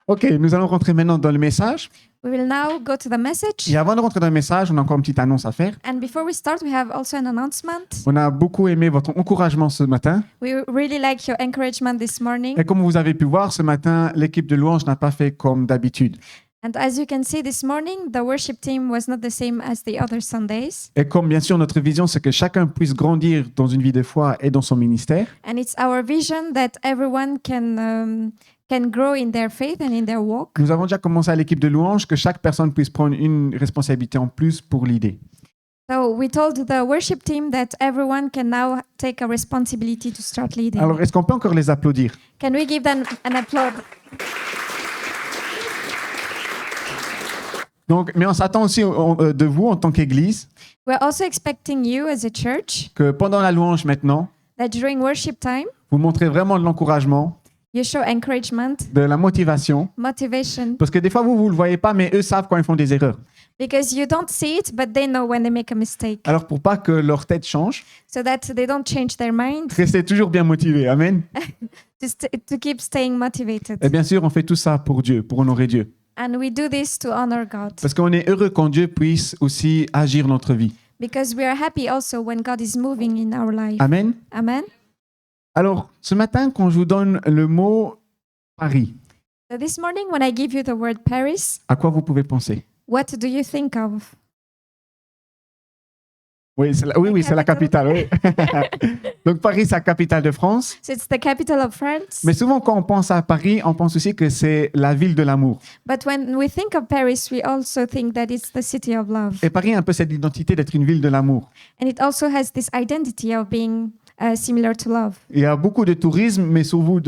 Ok, nous allons rentrer maintenant dans le message. We will now go to the message. Et avant de rentrer dans le message, on a encore une petite annonce à faire. And before we start, we have also an announcement. On a beaucoup aimé votre encouragement ce matin. We really like your encouragement this morning. Et comme vous avez pu voir ce matin, l'équipe de louange n'a pas fait comme d'habitude. And as you can see this morning, the worship team was not the same as the other Sundays. Et comme bien sûr notre vision, c'est que chacun puisse grandir dans une vie de foi et dans son ministère. And it's our vision that everyone can grow in their faith and in their walk. Nous avons déjà commencé à l'équipe de louange que chaque personne puisse prendre une responsabilité en plus pour l'idée. So we told the worship team that everyone can now take a responsibility to start leading. Alors, est-ce qu'on peut encore les applaudir? Can we give them an applause? Donc, mais on s'attend aussi de vous en tant qu'Église We're also expecting you as a church que pendant la louange maintenant, that during worship time, vous montrez vraiment de l'encouragement, you show encouragement, de la motivation. motivation, Parce que des fois, vous ne le voyez pas, mais eux savent quand ils font des erreurs. because you don't see it, but they know when they make a mistake. Alors, pour pas que leur tête change, So that they don't change their mind, restez toujours bien motivés. Amen. to keep staying motivated. Et bien sûr, on fait tout ça pour Dieu, pour honorer Dieu. And we do this to honor God, Parce qu'on est heureux quand Dieu puisse aussi agir dans notre vie. because we are happy also when God is moving in our life. Amen. Amen. Alors, ce matin, quand je vous donne le mot Paris, So this morning, when I give you the word Paris, à quoi vous pouvez penser? what do you think of? Oui, c'est la capitale. Oui. Donc, Paris, c'est la capitale de France. So it's the capital of France. Mais souvent, quand on pense à Paris, on pense aussi que c'est la ville de l'amour. But when we think of Paris, we also think that it's the city of love. Et Paris a un peu cette identité d'être une ville de l'amour. And it also has this identity of being similar to love. Il y a beaucoup de tourisme, mais surtout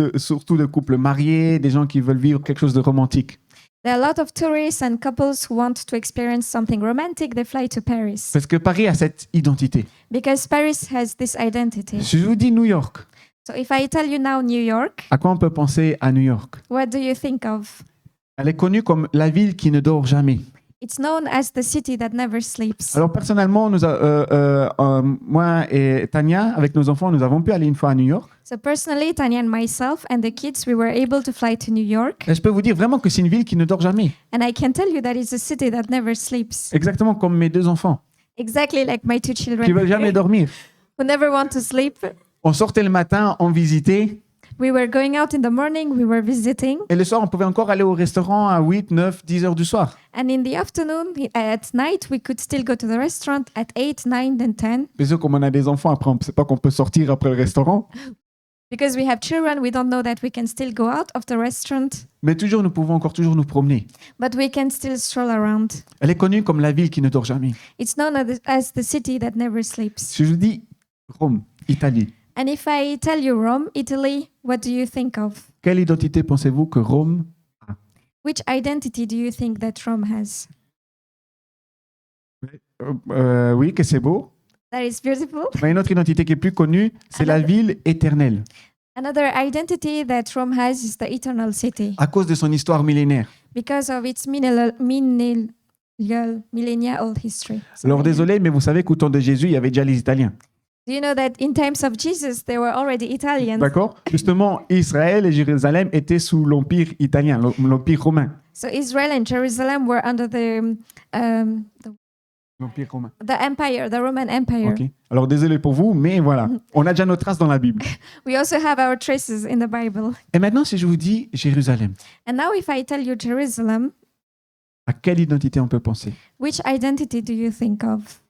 de couples mariés, des gens qui veulent vivre quelque chose de romantique. There are a lot of tourists and couples who want to experience something romantic. They fly to Paris Parce que Paris a cette identité. because Paris has this identity. Si je vous dis New York, So if I tell you now New York, à quoi on peut penser à New York? what do you think of? Elle est connue comme la ville qui ne dort jamais. It's known as the city that never sleeps. Alors personnellement, moi et Tania, avec nos enfants, nous avons pu aller une fois à New York. So personally, Tanya and myself and the kids, we were able to fly to New York. Et je peux vous dire vraiment que c'est une ville qui ne dort jamais. And I can tell you that it's a city that never sleeps. Exactement comme mes deux enfants, Exactly like my two qui ne children veulent jamais dormir. who never want to sleep. On sortait le matin, on visitait, We were going out in the morning, we were visiting. et le soir, on pouvait encore aller au restaurant à 8, 9, 10 heures du soir. And in the afternoon, at night, we could still go to the restaurant at 8, 9, and 10. Bien sûr, comme on a des enfants, après, on ne sait pas qu'on peut sortir après le restaurant. Because we have children, we don't know that we can still go out of the restaurant, Mais toujours, nous pouvons encore toujours nous promener. but we can still stroll around. Elle est connue comme la ville qui ne dort jamais. It's known as the city that never sleeps. Si je vous dis Rome, Italie, And if I tell you Rome, Italy, what do you think of? quelle identité pensez-vous que Rome a? Which identity do you think that Rome has? Oui, que c'est beau. That is beautiful. Mais une autre identité qui est plus connue, c'est la ville éternelle, Another identity that Rome has is the eternal city à cause de son histoire millénaire. because of its millennia old history. Alors désolé, mais vous savez qu'au temps de Jésus, il y avait déjà les Italiens. Do you know that in times of Jesus, there were already Italians? D'accord? Justement, Israël et Jérusalem étaient sous l'empire italien, l'empire romain. So Israel and Jerusalem were under L'empire romain. the empire, the Roman Empire. Ok. Alors désolé pour vous, mais voilà, on a déjà nos traces dans la Bible. We also have our traces in the Bible. Et maintenant, si je vous dis Jérusalem, And now if I tell you Jerusalem, à quelle identité on peut penser? which identity do you think of?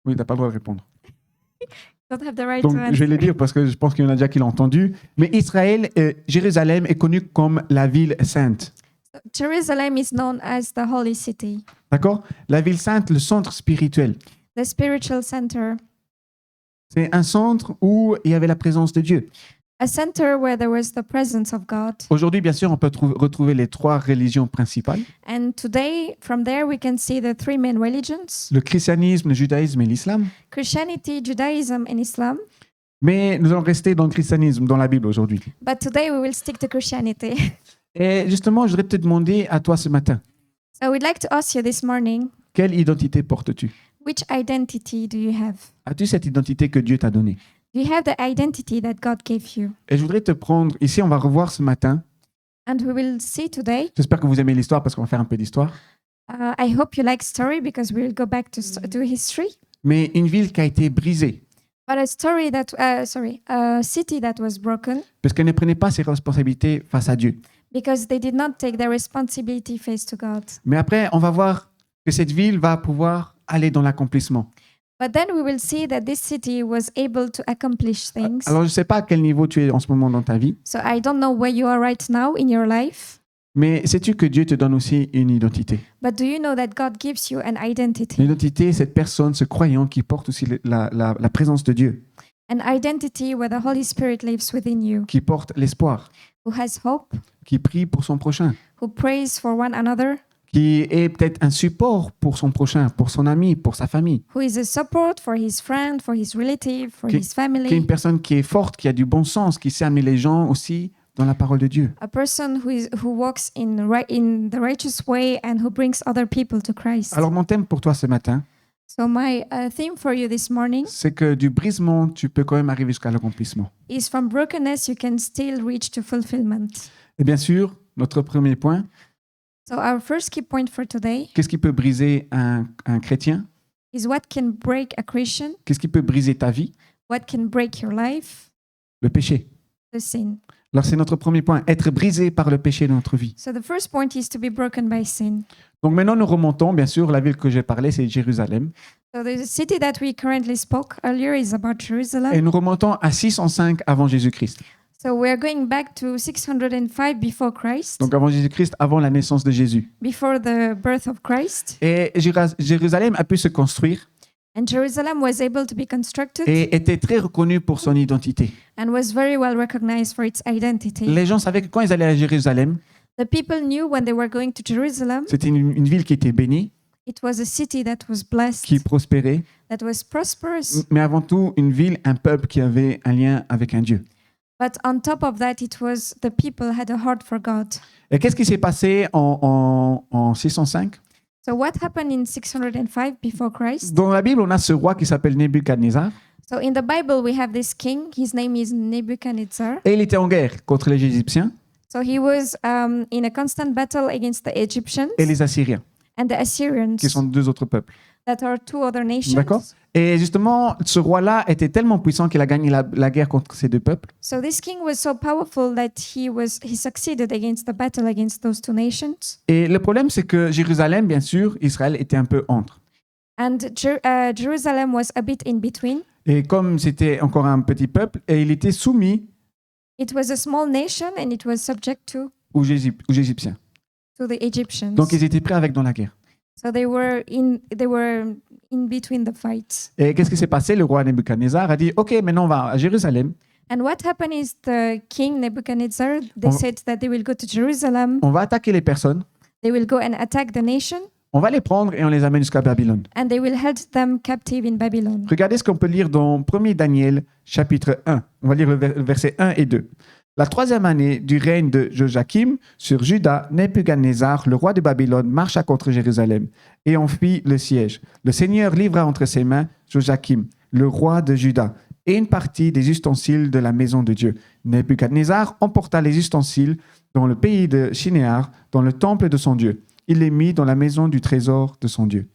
Oui, t'as pas le droit de répondre. Don't have the right Donc, to je answer. vais le dire parce que je pense qu'il y en a déjà qui l'ont entendu. Mais Israël, Jérusalem est connu comme la ville sainte. Jerusalem is known as the holy city, D'accord? La ville sainte, le centre spirituel. the spiritual center, C'est un centre où il y avait la présence de Dieu. a center where there was the presence of God. Aujourd'hui, bien sûr, on peut retrouver les trois religions principales, And today, from there, we can see the three main religions: le christianisme, le judaïsme et l'islam. Christianity, Judaism, and Islam. Mais nous allons rester dans le christianisme, dans la Bible aujourd'hui. But today, we will stick to Christianity. Et justement, je voudrais te demander à toi ce matin, So we'd like to ask you this morning, quelle identité portes-tu? which identity do you have? As-tu cette identité que Dieu t'a donnée? Do you have the identity that God gave you? Et je voudrais te prendre, ici on va revoir ce matin, And we will see today. J'espère que vous aimez l'histoire parce qu'on va faire un peu d'histoire. I hope you like story because we'll go back to history. Mais une ville qui a été brisée But a city that was broken parce qu'elle ne prenait pas ses responsabilités face à Dieu. because they did not take their responsibility face to God. Mais après, on va voir que cette ville va pouvoir aller dans l'accomplissement. But then we will see that this city was able to accomplish things. Alors, je ne sais pas à quel niveau tu es en ce moment dans ta vie, So I don't know where you are right now in your life, mais sais-tu que Dieu te donne aussi une identité? but do you know that God gives you an identity? L'identité, cette personne, ce croyant qui porte aussi la présence de Dieu, An identity where the Holy Spirit lives within you, qui porte l'espoir, who has hope, qui prie pour son prochain, who prays for one another, qui est peut-être un support pour son prochain, pour son ami, pour sa famille, who is a support for his friend, for his relative, for Qui- his qui est une family, personne qui est forte, qui a du bon sens, qui sait amener les gens aussi dans la parole de Dieu. a person who walks in the righteous way and who brings other people to Christ. Alors mon thème pour toi ce matin, So my theme for you this morning c'est que du brisement, tu peux quand même arriver jusqu'à l'accomplissement. is from brokenness you can still reach to fulfillment. Et bien sûr, notre premier point, So our first key point for today qu'est-ce qui peut briser un chrétien? is what can break a Christian, Qu'est-ce qui peut briser ta vie? what can break your life, Le péché. the sin. Alors c'est notre premier point, être brisé par le péché de notre vie. So the first point is to be broken by sin. Donc maintenant nous remontons, bien sûr, la ville que j'ai parlé, c'est Jérusalem. So the city that we currently spoke earlier is about Jerusalem. Et nous remontons à 605 avant Jésus-Christ. So we're going back to 605 before Christ, Donc avant Jésus-Christ, avant la naissance de Jésus. before the birth of Christ. Et Jérusalem a pu se construire And Jerusalem was able to be constructed et était très reconnue pour son identité. and was very well recognized for its identity. Les gens savaient que quand ils allaient à Jérusalem, The people knew when they were going to Jerusalem, c'était une ville qui était bénie, it was a city that was blessed, qui prospérait, that was prosperous. mais avant tout une ville, un peuple qui avait un lien avec un Dieu. But on top of that, it was the people had a heart for God. Et qu'est-ce qui s'est passé en 605? So what happened in 605 before Christ? Dans la Bible, on a ce roi qui s'appelle Nebuchadnezzar So in the Bible, we have this king. His name is Nebuchadnezzar. et il était en guerre contre les Égyptiens So he was in a constant battle against the Egyptians et les Assyriens, and the Assyrians, qui sont deux autres peuples. that are two other nations. D'accord? Et justement, ce roi-là était tellement puissant qu'il a gagné la guerre contre ces deux peuples. So this king was so powerful that he succeeded against the battle against those two nations. Et le problème, c'est que Jérusalem, bien sûr, Israël était un peu entre. And Jerusalem was a bit in between. Et comme c'était encore un petit peuple, et il était soumis It was a small nation and it was subject aux Égyptiens. to the Egyptians. Donc ils étaient prêts avec dans la guerre. So they were in between the fights. Et qu'est-ce qui s'est passé? Le roi Nebuchadnezzar a dit, OK, maintenant on va à Jérusalem, And what happened is the king Nebuchadnezzar, they On- said that they will go to Jerusalem, on va attaquer les personnes, they will go and attack the nation, on va les prendre et on les amène jusqu'à Babylone. and they will hold them captive in Babylon. Regardez ce qu'on peut lire dans 1er Daniel, chapitre 1. On va lire le verset 1 et 2. La troisième année du règne de Joachim sur Juda, Nebuchadnezzar, le roi de Babylone, marcha contre Jérusalem et en fit le siège. Le Seigneur livra entre ses mains Joachim, le roi de Juda, et une partie des ustensiles de la maison de Dieu. Nebuchadnezzar emporta les ustensiles dans le pays de Shinéar, dans le temple de son Dieu. Il les mit dans la maison du trésor de son Dieu.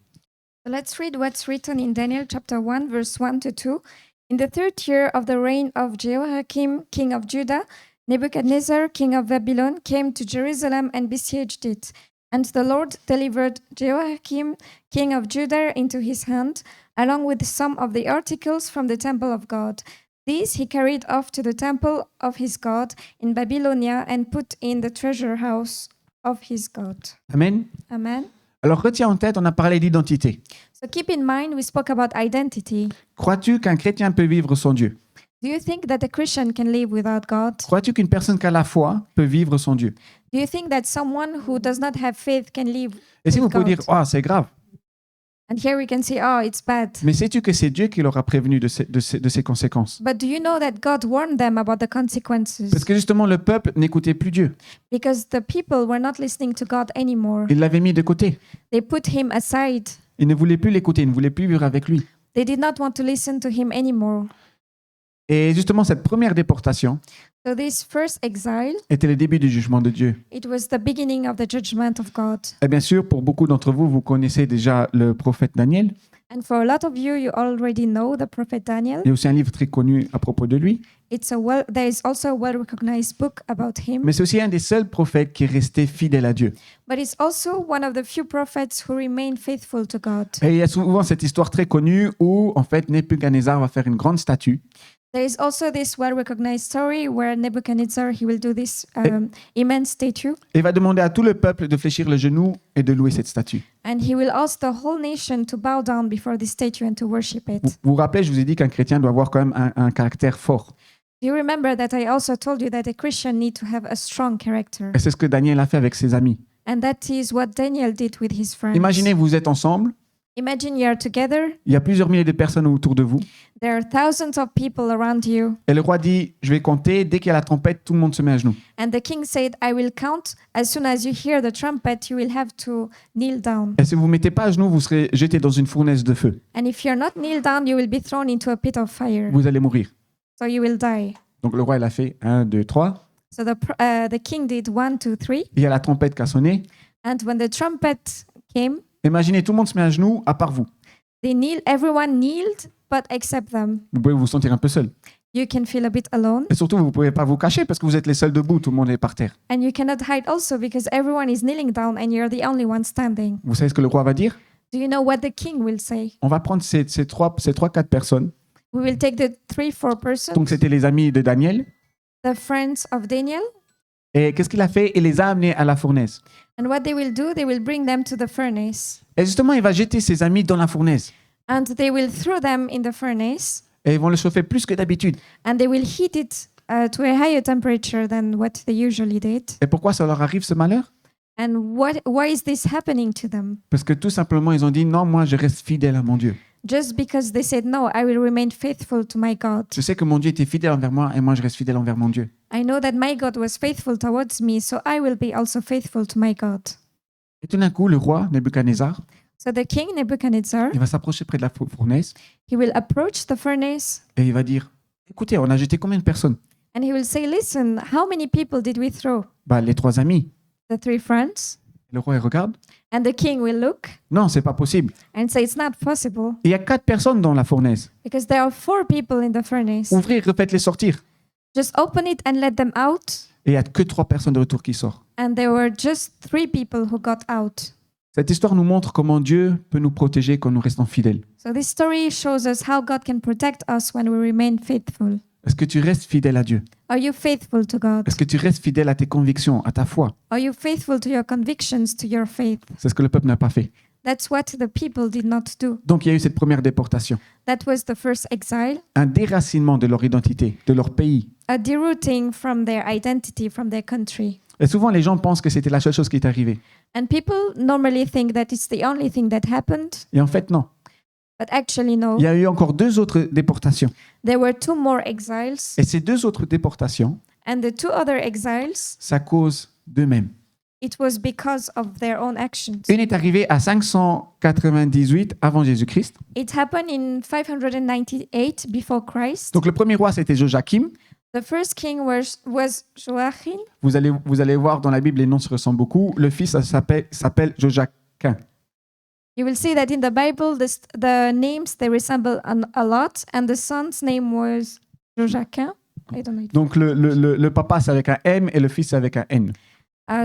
So let's read what's written in Daniel chapter 1, verse 1 to 2. In the third year of the reign of Jehoiakim, king of Judah, Nebuchadnezzar, king of Babylon, came to Jerusalem and besieged it. And the Lord delivered Jehoiakim, king of Judah, into his hand, along with some of the articles from the temple of God. These he carried off to the temple of his God in Babylonia and put in the treasure house of his God. Amen. Amen. Alors retiens en tête, on a parlé d'identité. So keep in mind, we spoke about identity. Crois-tu qu'un chrétien peut vivre sans Dieu? Do you think that a Christian can live without God? Crois-tu qu'une personne qui a la foi peut vivre sans Dieu? Do you think that someone who does not have faith can live? Et si With vous pouvez dire, God. oh, c'est grave. And here we can say, oh, it's bad. Mais sais-tu que c'est Dieu qui leur a prévenu de ces conséquences? But do you know that God warned them about the consequences? Parce que justement, le peuple n'écoutait plus Dieu. Because the people were not listening to God anymore. Il l'avait mis de côté. They put him aside. Ils ne voulaient plus l'écouter, ils ne voulaient plus vivre avec lui. They did not want to listen to him anymore. Et justement, cette première déportation So this first exile, était le début du jugement de Dieu. it was the beginning of the judgment of God. Et bien sûr, pour beaucoup d'entre vous, vous connaissez déjà le prophète Daniel. And for a lot of you, you already know the prophet Daniel. Il y a aussi un livre très connu à propos de lui. There is also a well-recognized book about him. Mais c'est aussi un des seuls prophètes qui est resté fidèle à Dieu. But it's also one of the few prophets who remain faithful to God. Et il y a souvent cette histoire très connue où, en fait, Nebuchadnezzar va faire une grande statue. There is also this well-recognized story where Nebuchadnezzar, he will do this immense statue, Et va demander à tout le peuple de fléchir le genou et de louer cette statue. and he will ask the whole nation to bow down before this statue and to worship it. Vous vous rappelez, je vous ai dit qu'un chrétien doit avoir quand même un caractère fort. Do you remember that I also told you that a Christian need to have a strong character? Et c'est ce que Daniel a fait avec ses amis. And that is what Daniel did with his friends. Imaginez, vous êtes ensemble, Imagine you are together. il y a plusieurs milliers de personnes autour de vous. There are thousands of people around you. Et le roi dit, je vais compter, dès qu'il y a la trompette, tout le monde se met à genoux. And the king said, I will count. As soon as you hear the trumpet, you will have to kneel down. Et si vous ne vous mettez pas à genoux, vous serez jeté dans une fournaise de feu. And if you're not kneel down, you will be thrown into a pit of fire. Vous allez mourir. So you will die. Donc le roi, il a fait 1, 2, 3. So the king did 1, 2, 3. Il y a la trompette qui a sonné. And when the trumpet came, Imaginez, tout le monde se met à genoux, à part vous. everyone kneeled, but except them. Vous pouvez vous sentir un peu seul. You can feel a bit alone. Et surtout, vous ne pouvez pas vous cacher parce que vous êtes les seuls debout, tout le monde est par terre. And you cannot hide also because everyone is kneeling down and you're the only one standing. Vous savez ce que le roi va dire? Do you know what the king will say? On va prendre ces 3-4 personnes. We will take the 3-4 persons, Donc, c'était les amis de Daniel. the friends of Daniel, Et qu'est-ce qu'il a fait? Il les a amenés à la fournaise. and what they will do, they will bring them to the furnace. Et justement, il va jeter ses amis dans la fournaise. And they will throw them in the furnace, Et ils vont le chauffer plus que d'habitude. and they will heat it to a higher temperature than what they usually did. Et pourquoi ça leur arrive ce malheur? And why is this happening to them? Parce que tout simplement, ils ont dit, non, moi, je reste fidèle à mon Dieu. Just because they said, no, I will remain faithful to my God. Je sais que mon Dieu était fidèle envers moi et moi, je reste fidèle envers mon Dieu. I know that my God was faithful towards me, so I will be also faithful to my God. Et tout d'un coup, le roi, Nebuchadnezzar, So the king Nebuchadnezzar, il va s'approcher près de la fournaise he will approach the furnace et il va dire, écoutez, on a jeté combien de personnes? and he will say, listen, how many people did we throw? Les 3 amis. The 3 friends. Le roi, il regarde. And the king will look Non, c'est pas possible. and say, it's not possible Il y a 4 personnes dans la fournaise. because there are 4 people in the furnace. Ouvrez, refaites-les sortir. Just open it and let them out. Et il n'y a que 3 personnes de retour qui sortent. And there were just 3 people who got out. Cette histoire nous montre comment Dieu peut nous protéger quand nous restons fidèles. So this story shows us how God can protect us when we remain faithful. Est-ce que tu restes fidèle à Dieu? Are you faithful to God? Est-ce que tu restes fidèle à tes convictions, à ta foi? Are you faithful to your convictions, to your faith? C'est ce que le peuple n'a pas fait. That's what the people did not do. Donc il y a eu cette première déportation. That was the first exile, Un déracinement de leur identité, de leur pays. a derooting from their identity, from their country. Et souvent les gens pensent que c'était la seule chose qui est arrivée. And people normally think that it's the only thing that happened, Et en fait non. but actually no. Il y a eu encore 2 autres déportations. There were 2 more exiles, Et ces 2 autres déportations, and the 2 other exiles, ça cause d'eux-mêmes. it was because of their own actions. Une est arrivée à 598 avant Jésus-Christ. It happened in 598 before Christ. Donc le premier roi, c'était Joachim. The first king was Joachim. Vous allez voir dans la Bible, les noms se ressemblent beaucoup. Le fils ça s'appelle Joachim. You will see that in the Bible, the names, they resemble a lot, and the son's name was Joachim. I don't know. Donc le papa, c'est avec un M et le fils, c'est avec un N.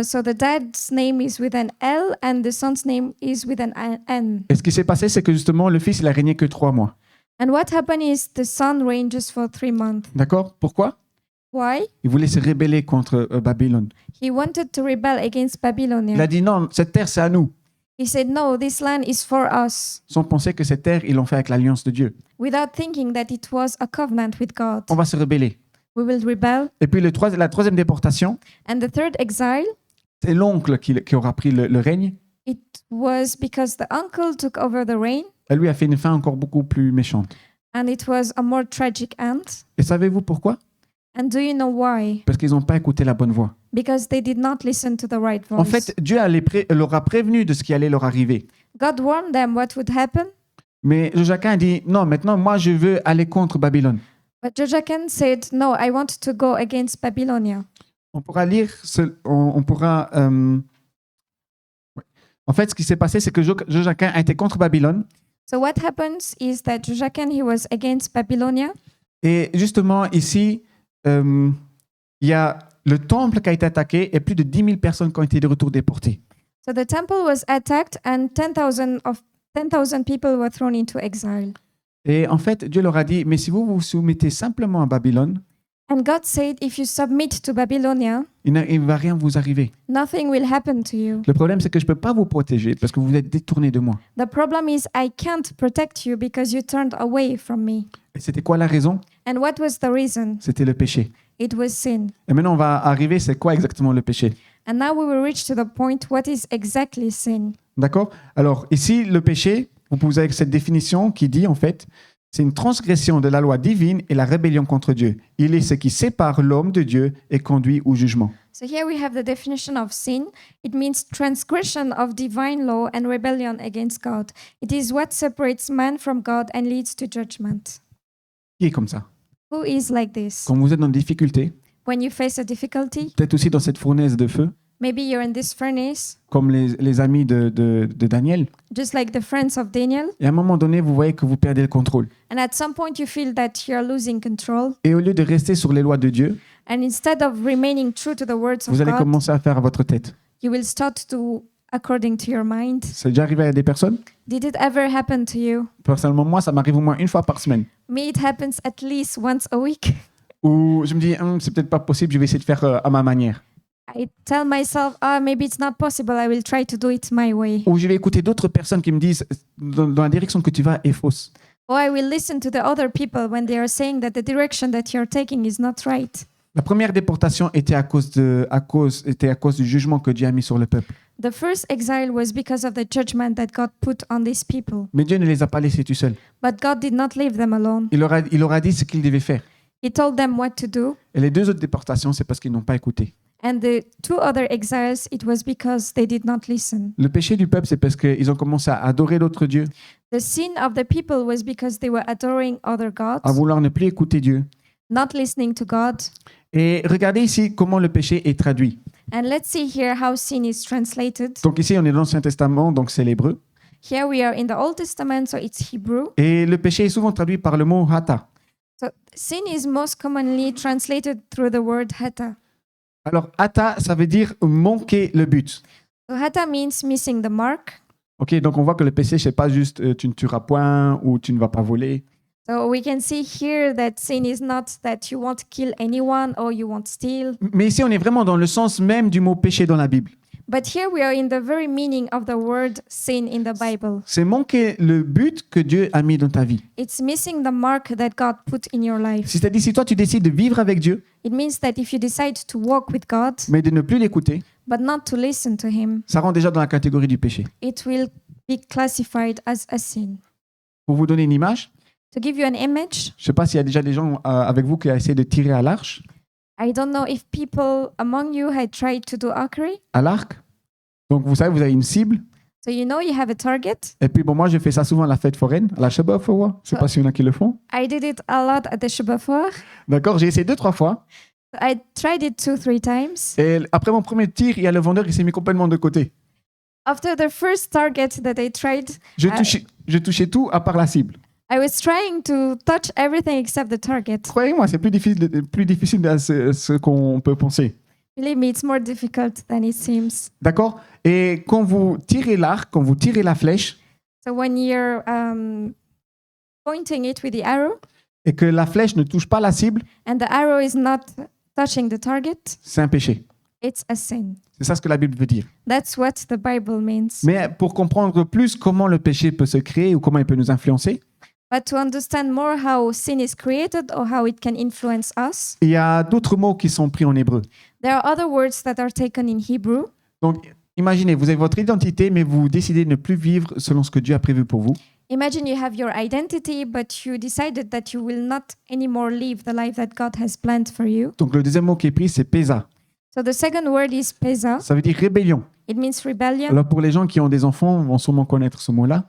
So the dad's name is with an L, and the son's name is with an N. Et ce qui s'est passé, c'est que justement, le fils, il a régné que 3 mois. And what happened is the son reigned just for 3 months. D'accord? Pourquoi? Why? Il voulait se rebeller contre Babylone. He wanted to rebel against Il a Babylonia. dit non, cette terre, c'est à nous. He said, no, this land is for us, Sans penser que cette terre, ils l'ont fait avec l'alliance de Dieu. without thinking that it was a covenant with God. On va se rebeller. We will rebel. Et puis la 3e déportation, And the third exile, c'est l'oncle qui aura pris le règne. it was because the uncle took over the reign, Et lui a fait une fin encore beaucoup plus méchante. and it was a more tragic end. Et savez-vous pourquoi? And do you know why? Parce qu'ils n'ont pas écouté la bonne voix. Because they did not listen to the right voice. En fait, Dieu leur a prévenu de ce qui allait leur arriver. God warned them what would happen, Mais Joachim a dit, non, maintenant, moi, je veux aller contre Babylone. But Joachim said, "No, I want to go against Babylonia." On pourra lire, on pourra... ouais. En fait, ce qui s'est passé, c'est que Joachim a été contre Babylone. So what happens is that Joachim, he was against Babylonia. Et justement, ici, il y a le temple qui a été attaqué et plus de 10 000 personnes qui ont été de retour déportées. So the temple was attacked and 10,000 people were thrown into exile. Et en fait, Dieu leur a dit, mais si vous vous soumettez simplement à Babylone, And God said, if you submit to Babylonia, il ne va rien vous arriver. nothing will happen to you. Le problème, c'est que je ne peux pas vous protéger parce que vous êtes détournés de moi. The problem is I can't protect you because you turned away from me. Et c'était quoi la raison? And what was the reason? C'était le péché. It was sin. Et maintenant, on va arriver, c'est quoi exactement le péché? And now we will reach to the point, what is exactly sin? D'accord? Alors, ici, le péché, vous avez cette définition qui dit, en fait, c'est une transgression de la loi divine et la rébellion contre Dieu. Il est ce qui sépare l'homme de Dieu et conduit au jugement. So here we have the definition of sin. It means transgression of divine law and rebellion against God. It is what separates man from God and leads to judgment. Qui est comme ça? Who is like this? Quand vous êtes dans des difficultés, When you face a difficulty, peut-être aussi dans cette fournaise de feu, maybe you're in this furnace, comme les amis de Daniel, just like the friends of Daniel, et à un moment donné, vous voyez que vous perdez le contrôle. and at some point you feel that you're losing control, Et au lieu de rester sur les lois de Dieu, and instead of remaining true to the words of vous allez God, commencer à faire à votre tête. you will start to according to your mind. C'est déjà arrivé à des personnes? Did it ever happen to you? Personnellement, moi, ça m'arrive au moins une fois par semaine. Me, it happens at least once a week. Où je me dis, c'est peut-être pas possible, je vais essayer de faire à ma manière. I tell myself, maybe it's not possible. I will try to do it my way. Ou je vais écouter d'autres personnes qui me disent, dans la direction que tu vas est fausse. Or I will listen to the other people when they are saying that the direction that you're taking is not right. La première déportation était à cause du jugement que Dieu a mis sur le peuple. The first exile was because of the judgment that God put on these people. Mais Dieu ne les a pas laissés tout seuls. But God did not leave them alone. Il leur a dit ce qu'ils devaient faire. He told them what to do. Et les deux autres déportations, c'est parce qu'ils n'ont pas écouté. And the two other exiles, it was because they did not listen. Le péché du peuple, c'est parce qu'ils ont commencé à adorer d'autres dieux, The sin of the people was because they were adoring other gods, à vouloir ne plus écouter Dieu. not listening to God. Et regardez ici comment le péché est traduit. And let's see here how sin is translated. Donc ici, on est dans l'Ancien Testament, donc c'est l'hébreu. Here we are in the Old Testament, so it's Hebrew. Et le péché est souvent traduit par le mot hata. So sin is most commonly translated through the word hata. Alors, hata, ça veut dire manquer le but. So hata means missing the mark. Ok, donc on voit que le péché, c'est pas juste tu ne tueras point ou tu ne vas pas voler. So we can see here that sin is not that you won't kill anyone or you won't steal. Mais ici, on est vraiment dans le sens même du mot péché dans la Bible. But here we are in the very meaning of the word sin in the Bible. C'est manquer le but que Dieu a mis dans ta vie. It's missing the mark that God put in your life. C'est-à-dire, si toi, tu décides de vivre avec Dieu, It means that if you decide to walk with God, mais de ne plus l'écouter, but not to listen to Him, ça rentre déjà dans la catégorie du péché. it will be classified as a sin. Pour vous donner une image, To give you an image, je ne sais pas s'il y a déjà des gens avec vous qui ont essayé de tirer à l'arche, I don't know if people among you had tried to do archery. à l'arc. Donc, vous savez, vous avez une cible. So you know you have a target. Et puis, bon, moi, je fais ça souvent à la fête foraine, à la Shabbat-Fowa. Je ne sais pas s'il y en a qui le font. I did it a lot at the Shabbat. D'accord, j'ai essayé 2-3 fois. I tried it 2-3 times. Et après mon premier tir, il y a le vendeur qui s'est mis complètement de côté. After the first target that I tried, Je touchais tout à part la cible. I was trying to touch everything except the target. Croyez-moi, c'est plus difficile de ce qu'on peut penser. Believe me, it's more difficult than it seems. D'accord? Et quand vous tirez l'arc, quand vous tirez la flèche, So when you're pointing it with the arrow et que la flèche ne touche pas la cible, and the arrow is not touching the target, c'est un péché. it's a sin. C'est ça ce que la Bible veut dire. That's what the Bible means. Mais pour comprendre plus comment le péché peut se créer ou comment il peut nous influencer, But to understand more how sin is created or how it can influence us, il y a d'autres mots qui sont pris en hébreu. there are other words that are taken in Hebrew. Donc, imaginez, vous avez votre identité, mais vous décidez de ne plus vivre selon ce que Dieu a prévu pour vous. Imagine you have your identity, but you decided that you will not anymore live the life that God has planned for you. Donc, le deuxième mot qui est pris, c'est pésa. So the second word is pesa. Ça veut dire rébellion. It means rebellion. Alors, pour les gens qui ont des enfants, vont sûrement connaître ce mot-là.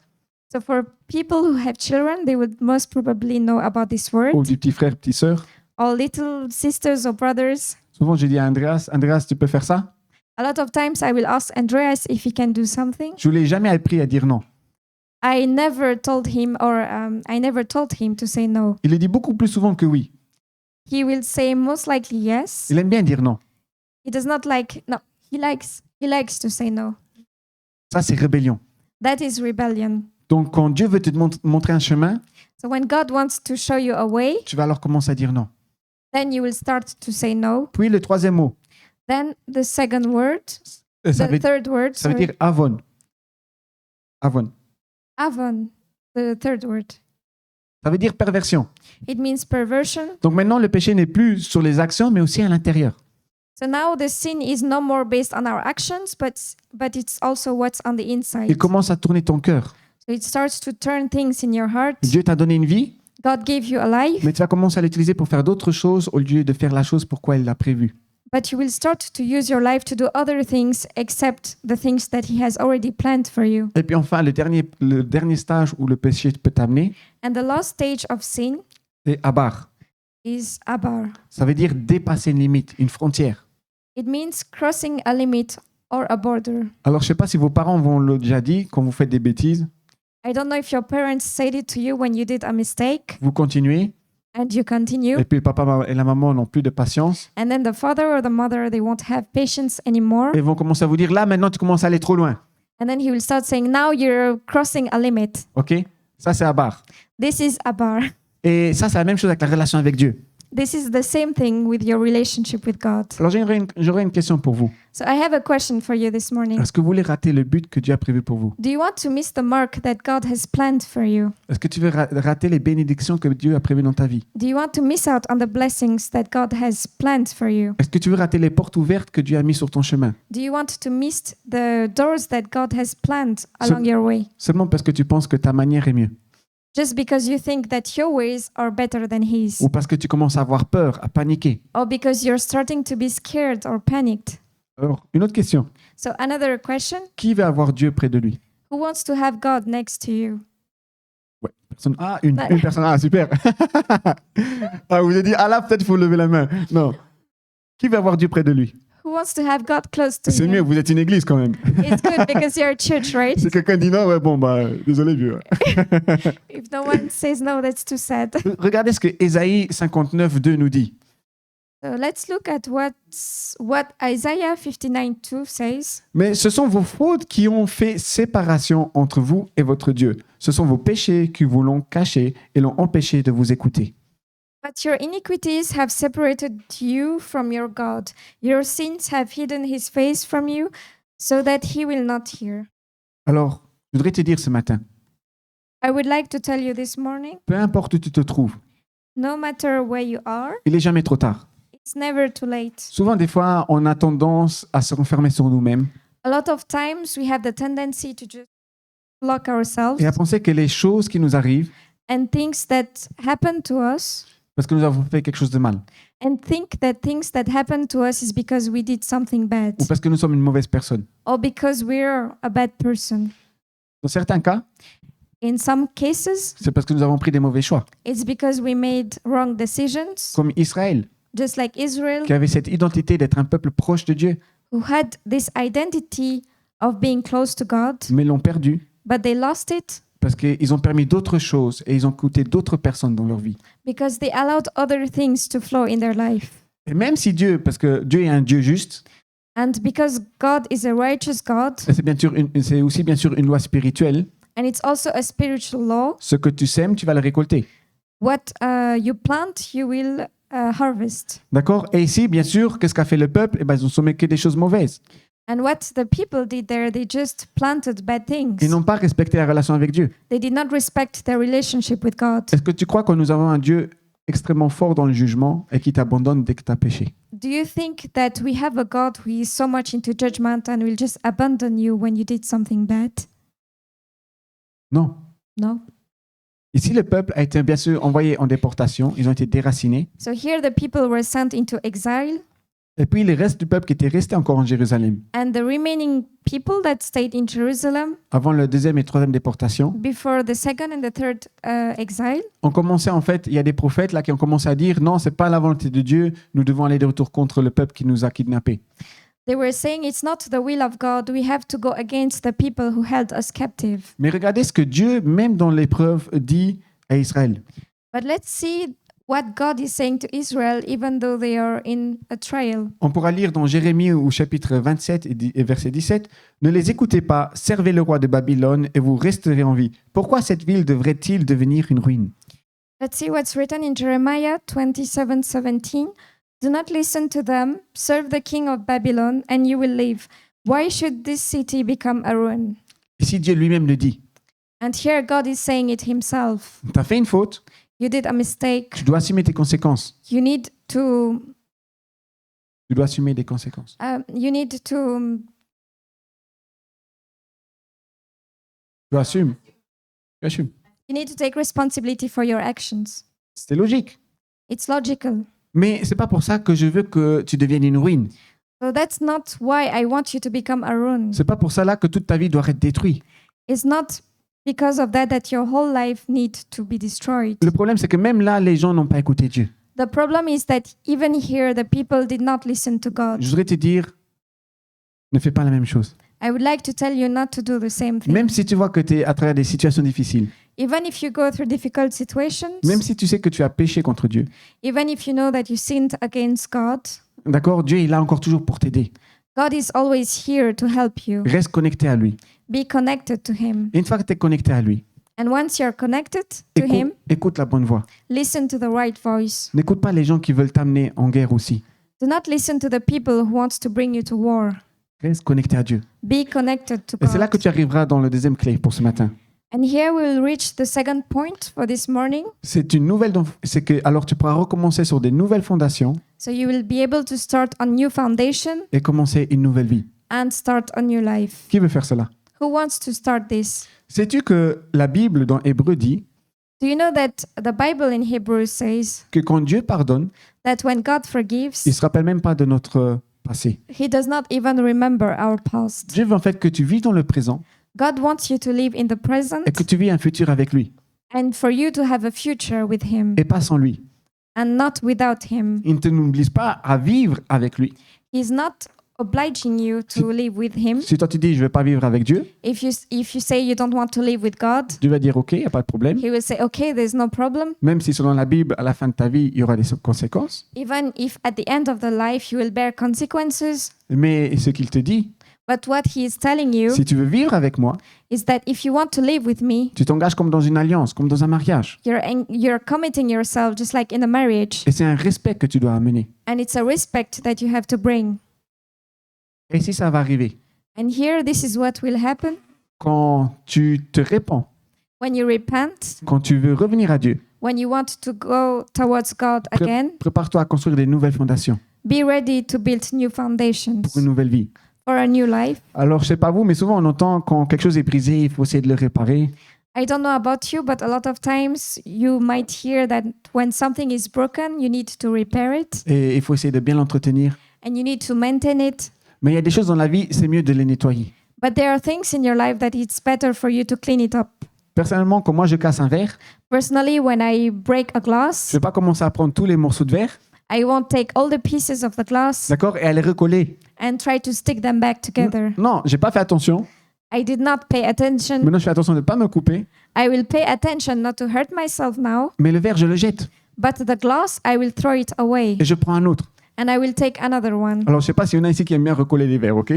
So for people who have children, they would most probably know about this word. ou du petit frère, petite sœur. Or little sisters or brothers. Souvent, je dis à Andreas, Andreas, tu peux faire ça? A lot of times I will ask Andreas if he can do something. Je ne l'ai jamais appris à dire non. I never told him to say no. Il le dit beaucoup plus souvent que oui. He will say most likely yes. Il aime bien dire non. He does not like no. He likes to say no. Ça, c'est rébellion. That is rebellion. Donc, quand Dieu veut te montrer un chemin, So when God wants to show you a way, tu vas alors commencer à dire non. then you will start to say no. Puis, le troisième mot, Then the second word, ça veut, the third word, ça veut sorry, dire avon. Avon. avon, the third word. Ça veut dire perversion. It means perversion. Donc maintenant, le péché n'est plus sur les actions, mais aussi à l'intérieur. So now the sin is no more based on our actions, but it's also what's on the inside. Il commence à tourner ton cœur. So it starts to turn things in your heart. Dieu t'a donné une vie, God gave you a life, mais tu vas commencer à l'utiliser pour faire d'autres choses au lieu de faire la chose pour quoi il l'a prévue. but you will start to use your life to do other things except the things that He has already planned for you. Et puis enfin, le dernier stage où le péché peut t'amener, And the last stage of sin c'est abar. is abar. Ça veut dire dépasser une limite, une frontière. It means crossing a limit or a border. Alors, je ne sais pas si vos parents vous l'ont déjà dit quand vous faites des bêtises. I don't know if your parents said it to you when you did a mistake Vous continuez, and you continue, et puis le papa et la maman n'ont plus de patience. and then the father or the mother, they won't have patience anymore. Et ils vont commencer à vous dire, là, maintenant, tu commences à aller trop loin. And then he will start saying, now you're crossing a limit. OK? Ça, c'est abar. This is abar. Et ça, c'est la même chose avec la relation avec Dieu. This is the same thing with your relationship with God. Alors, j'aurais une question pour vous. So I have a question for you this morning. Est-ce que vous voulez rater le but que Dieu a prévu pour vous? Do you want to miss the mark that God has planned for you? Est-ce que tu veux rater les bénédictions que Dieu a prévues dans ta vie? Do you want to miss out on the blessings that God has planned for you? Est-ce que tu veux rater les portes ouvertes que Dieu a mises sur ton chemin? Do you want to miss the doors that God has planned along your way? Seulement parce que tu penses que ta manière est mieux? Just because you think that your ways are better than His? Ou parce que tu commences à avoir peur, à paniquer? Or because you're starting to be scared or panicked? Alors, une autre question. So another question, Qui veut avoir Dieu près de lui? who wants to have God next to you? Ouais, personne. Ah, une personne. Ah, super. Ah, vous avez dit, ah là, peut-être il faut lever la main. Non. Qui veut avoir Dieu près de lui? Who wants to have God close to C'est mieux, him? vous êtes une église quand même. It's good because you're a church, right? Si quelqu'un dit non, ouais, bon, bah, désolé, vieux. If no one says no, that's too sad. Regardez ce que Ésaïe 59, 2 nous dit. So let's look at what Isaiah 59:2 says. Mais ce sont vos fautes qui ont fait séparation entre vous et votre Dieu. Ce sont vos péchés qui vous l'ont caché et l'ont empêché de vous écouter. But your iniquities have separated you from your God. Your sins have hidden his face from you so that he will not hear. Alors, je voudrais te dire ce matin, I would like to tell you this morning, peu importe où tu te trouves, no matter where you are, il n'est jamais trop tard. it's never too late. Souvent, des fois, on a tendance à se renfermer sur nous-mêmes A lot of times we have the tendency to just lock ourselves et à penser que les choses qui nous arrivent, and things that happen to us parce que nous avons fait quelque chose de mal, and think that things that happen to us is because we did something bad ou parce que nous sommes une mauvaise personne. or because we're a bad person. Dans certains cas, In some cases, c'est parce que nous avons pris des mauvais choix, it's because we made wrong decisions, comme Israël, just like Israel, qui avait cette identité d'être un peuple proche de Dieu, who had this identity of being close to God, mais l'ont perdu but they lost it parce qu'ils ont permis d'autres choses et ils ont coûté d'autres personnes dans leur vie. because they allowed other things to flow in their life. Et même si Dieu, parce que Dieu est un Dieu juste, And because God is a righteous God, c'est aussi bien sûr une loi spirituelle, and it's also a spiritual law, ce que tu sèmes, tu vas le récolter. what you plant, you will harvest. D'accord? Et ici, bien sûr, qu'est-ce qu'a fait le peuple? Eh ben, ils ont semé que des choses mauvaises. And what the people did there, they just planted bad things. Ils n'ont pas respecté la relation avec Dieu. They did not respect their relationship with God. Est-ce que tu crois que nous avons un Dieu extrêmement fort dans le jugement et qui t'abandonne dès que tu as péché? Do you think that we have a God who is so much into judgment and will just abandon you when you did something bad? Non. No. Ici, le peuple a été bien sûr envoyé en déportation. Ils ont été déracinés. So here the people were sent into exile Et puis les restes du peuple qui étaient restés encore en Jérusalem. and the remaining people that stayed in Jerusalem Avant le deuxième et troisième déportation, before the second and the third exile, on commençait en fait, il y a des prophètes là qui ont commencé à dire non, c'est pas la volonté de Dieu, nous devons aller de retour contre le peuple qui nous a kidnappés. they were saying it's not the will of God. We have to go against the people who held us captive. Mais regardez ce que Dieu, même dans l'épreuve, dit à Israël. But let's see what God is saying to Israel, even though they are in a trial. On pourra lire dans Jérémie au chapitre 27 et verset 17, « Ne les écoutez pas, servez le roi de Babylone et vous resterez en vie. Pourquoi cette ville devrait-il devenir une ruine ?» Let's see what's written in Jeremiah 27:17. Do not listen to them. Serve the king of Babylon, and you will live. Why should this city become a ruin? Ici, Dieu lui-même le dit. And here God is saying it himself. Tu as fait une faute, You did a mistake. tu dois assumer tes conséquences. You need to. Tu dois assumer des conséquences. You need to. Tu assumes. Tu assumes. You need to take responsibility for your actions. C'était logique. It's logical. Mais c'est pas pour ça que je veux que tu deviennes une ruine. So that's not why I want you to become a ruin. C'est pas pour cela que toute ta vie doit être détruite. It's not because of that that your whole life needs to be destroyed. Le problème, c'est que même là, les gens n'ont pas écouté Dieu. The problem is that even here the people did not listen to God. Je voudrais te dire, ne fais pas la même chose. I would like to tell you not to do the same thing. Même si tu vois que tu es à travers des situations difficiles, Even if you go through difficult situations, même si tu sais que tu as péché contre Dieu, even if you know that you sinned against God, d'accord, Dieu est là encore toujours pour t'aider. God is always here to help you. Reste connecté à lui. Be connected to Him. Et une fois que tu es connecté à lui, And once you're connected to Him, écoute la bonne voix. listen to the right voice. N'écoute pas les gens qui veulent t'amener en guerre aussi. Do not listen to the people who want to bring you to war. Reste connecté à Dieu. Be connected to Et c'est là God. que tu arriveras dans le deuxième clé pour ce matin. And here we will reach the second point for this morning. C'est une nouvelle, c'est que alors tu pourras recommencer sur des nouvelles fondations So you will be able to start a new foundation et commencer une nouvelle vie. and start a new life. Qui veut faire cela? Who wants to start this? Sais-tu que la Bible dans Hébreu dit Do you know that the Bible in Hebrews says que quand Dieu pardonne, that when God il forgives, se rappelle même pas de notre passé. He does not even remember our past. Dieu veut en fait que tu vives dans le présent God wants you to live in the present et que tu vis un futur avec lui and for you to have a future with Him et pas sans lui. and not without Him. Il ne t'oblige pas à vivre avec lui. He's not obliging you to live with Him. Si toi tu dis je ne veux pas vivre avec Dieu, If you say you don't want to live with God, Dieu va dire ok, il n'y a pas de problème. He will say, okay, there's no problem. Même si selon la Bible, à la fin de ta vie, il y aura des conséquences. Even if at the end of the life you will bear consequences. Mais ce qu'il te dit, But what He is telling you si tu veux vivre avec moi, is that if you want to live with me, tu t'engages comme dans une alliance, comme dans un mariage. you're committing yourself just like in a marriage. Et c'est un respect que tu dois amener. And it's a respect that you have to bring. Et si ça va arriver, And here, this is what will happen quand tu te répands, when you repent, quand tu veux revenir à Dieu, when you want to go towards God again. prépare-toi à construire des nouvelles fondations Be ready to build new foundations pour une nouvelle vie. for a new life. Alors, je sais pas vous, mais souvent on entend quand quelque chose est brisé, il faut essayer de le réparer. I don't know about you, but a lot of times you might hear that when something is broken, you need to repair it Et il faut essayer de bien l'entretenir. and you need to maintain it. Mais il y a des choses dans la vie, c'est mieux de les nettoyer. But there are things in your life that it's better for you to clean it up. Personnellement, quand moi je casse un verre, Personally, when I break a je glass, vais pas commencer à prendre tous les morceaux de verre, I won't take all the pieces of the glass d'accord, et à les recoller. and try to stick them back together. Non, j'ai pas fait attention. I did not pay attention. Maintenant, je fais attention de ne pas me couper. I will pay attention not to hurt myself now, Mais le verre, je le jette but the glass, I will throw it away et je prends un autre. and I will take another one. Alors, je sais pas s'il y en a ici qui aiment bien recoller les verres, ok?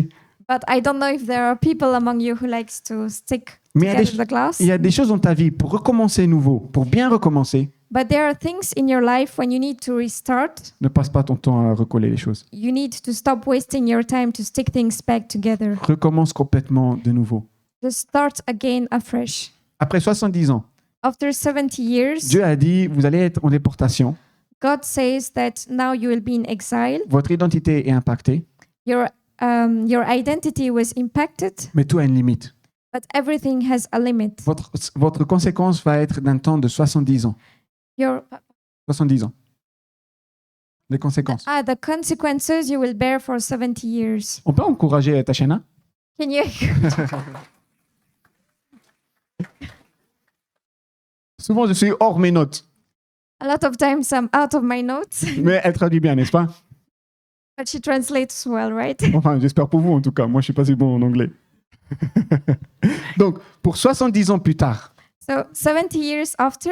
But I don't know if there are people among you who likes to stick Mais together the glass. il y a des choses dans ta vie pour recommencer nouveau, pour bien recommencer. But there are things in your life when you need to restart, Ne passe pas ton temps à recoller les choses. you need to stop wasting your time to stick things back together. Recommence complètement de nouveau. Just start again afresh. Après 70 ans, After 70 years, Dieu a dit, vous allez être en déportation, God says that now you will be in exile. votre identité est impactée, Your identity was impacted, mais tout a une limite. but everything has a limit. Votre conséquence va être d'un temps de 70 ans. Your 70 ans. les conséquences. The consequences you will bear for 70 years. On peut encourager Tachena? Can you? Souvent, je suis hors mes notes, A lot of times I'm out of my notes, mais elle traduit bien, n'est-ce pas? but she translates well, right? Enfin, j'espère pour vous en tout cas. Moi, je suis pas si bon en anglais. Donc, pour 70 ans plus tard, So 70 years after,